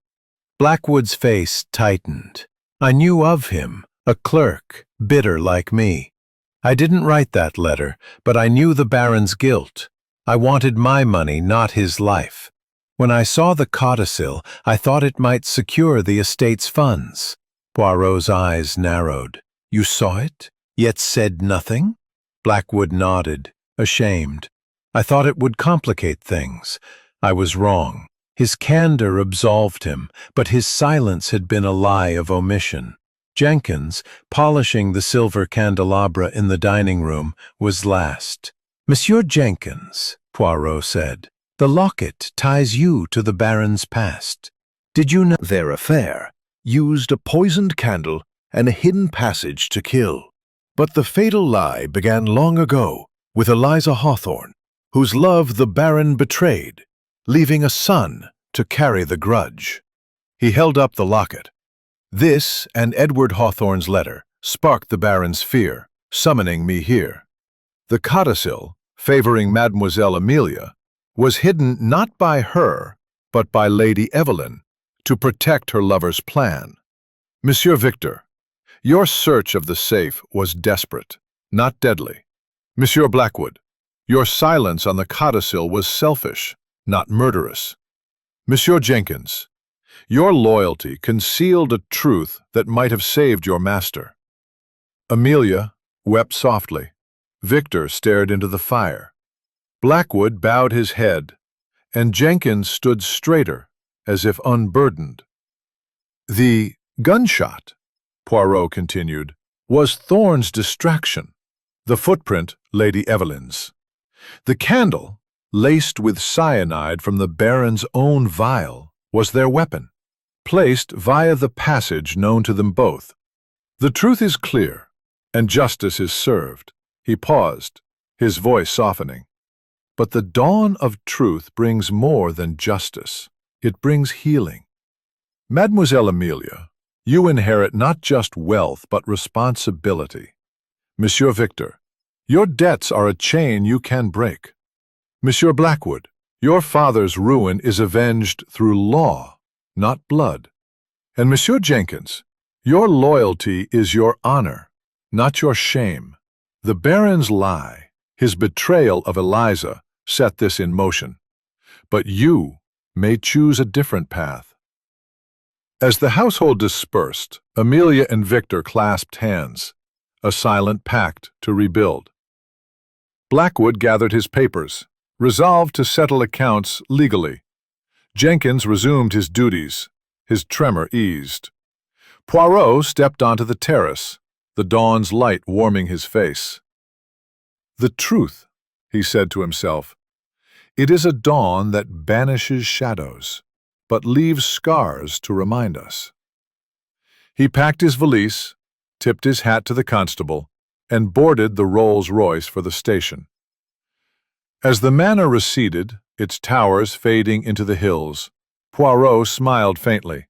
Blackwood's face tightened. "I knew of him, a clerk, bitter like me. I didn't write that letter, but I knew the Baron's guilt. I wanted my money, not his life. When I saw the codicil, I thought it might secure the estate's funds." Poirot's eyes narrowed. "You saw it, yet said nothing?" Blackwood nodded, ashamed. "I thought it would complicate things. I was wrong." His candor absolved him, but his silence had been a lie of omission. Jenkins, polishing the silver candelabra in the dining room, was last. Monsieur Jenkins, Poirot said, the locket ties you to the Baron's past. Did you know Their affair used a poisoned candle and a hidden passage to kill. But the fatal lie began long ago with Eliza Hawthorne, whose love the Baron betrayed, leaving a son to carry the grudge. He held up the locket. This and Edward Hawthorne's letter sparked the Baron's fear, summoning me here. The codicil, favoring Mademoiselle Amelia, was hidden not by her, but by Lady Evelyn, to protect her lover's plan. Monsieur Victor, your search of the safe was desperate, not deadly. Monsieur Blackwood, your silence on the codicil was selfish, not murderous. Monsieur Jenkins, your loyalty concealed a truth that might have saved your master. Amelia wept softly. Victor stared into the fire. Blackwood bowed his head, and Jenkins stood straighter, as if unburdened. The gunshot, Poirot continued, was Thorne's distraction. The footprint, Lady Evelyn's. The candle, laced with cyanide from the Baron's own vial, was their weapon, placed via the passage known to them both. The truth is clear, and justice is served. He paused, his voice softening. But the dawn of truth brings more than justice. It brings healing. Mademoiselle Amelia, you inherit not just wealth but responsibility. Monsieur Victor, your debts are a chain you can break. Monsieur Blackwood, your father's ruin is avenged through law, not blood. And Monsieur Jenkins, your loyalty is your honor, not your shame. The Baron's lie, his betrayal of Eliza, set this in motion. But you may choose a different path. As the household dispersed, Amelia and Victor clasped hands, a silent pact to rebuild. Blackwood gathered his papers, resolved to settle accounts legally. Jenkins resumed his duties, his tremor eased. Poirot stepped onto the terrace, the dawn's light warming his face. The truth, he said to himself, it is a dawn that banishes shadows, but leaves scars to remind us. He packed his valise, tipped his hat to the constable, and boarded the Rolls-Royce for the station. As the manor receded, its towers fading into the hills, Poirot smiled faintly.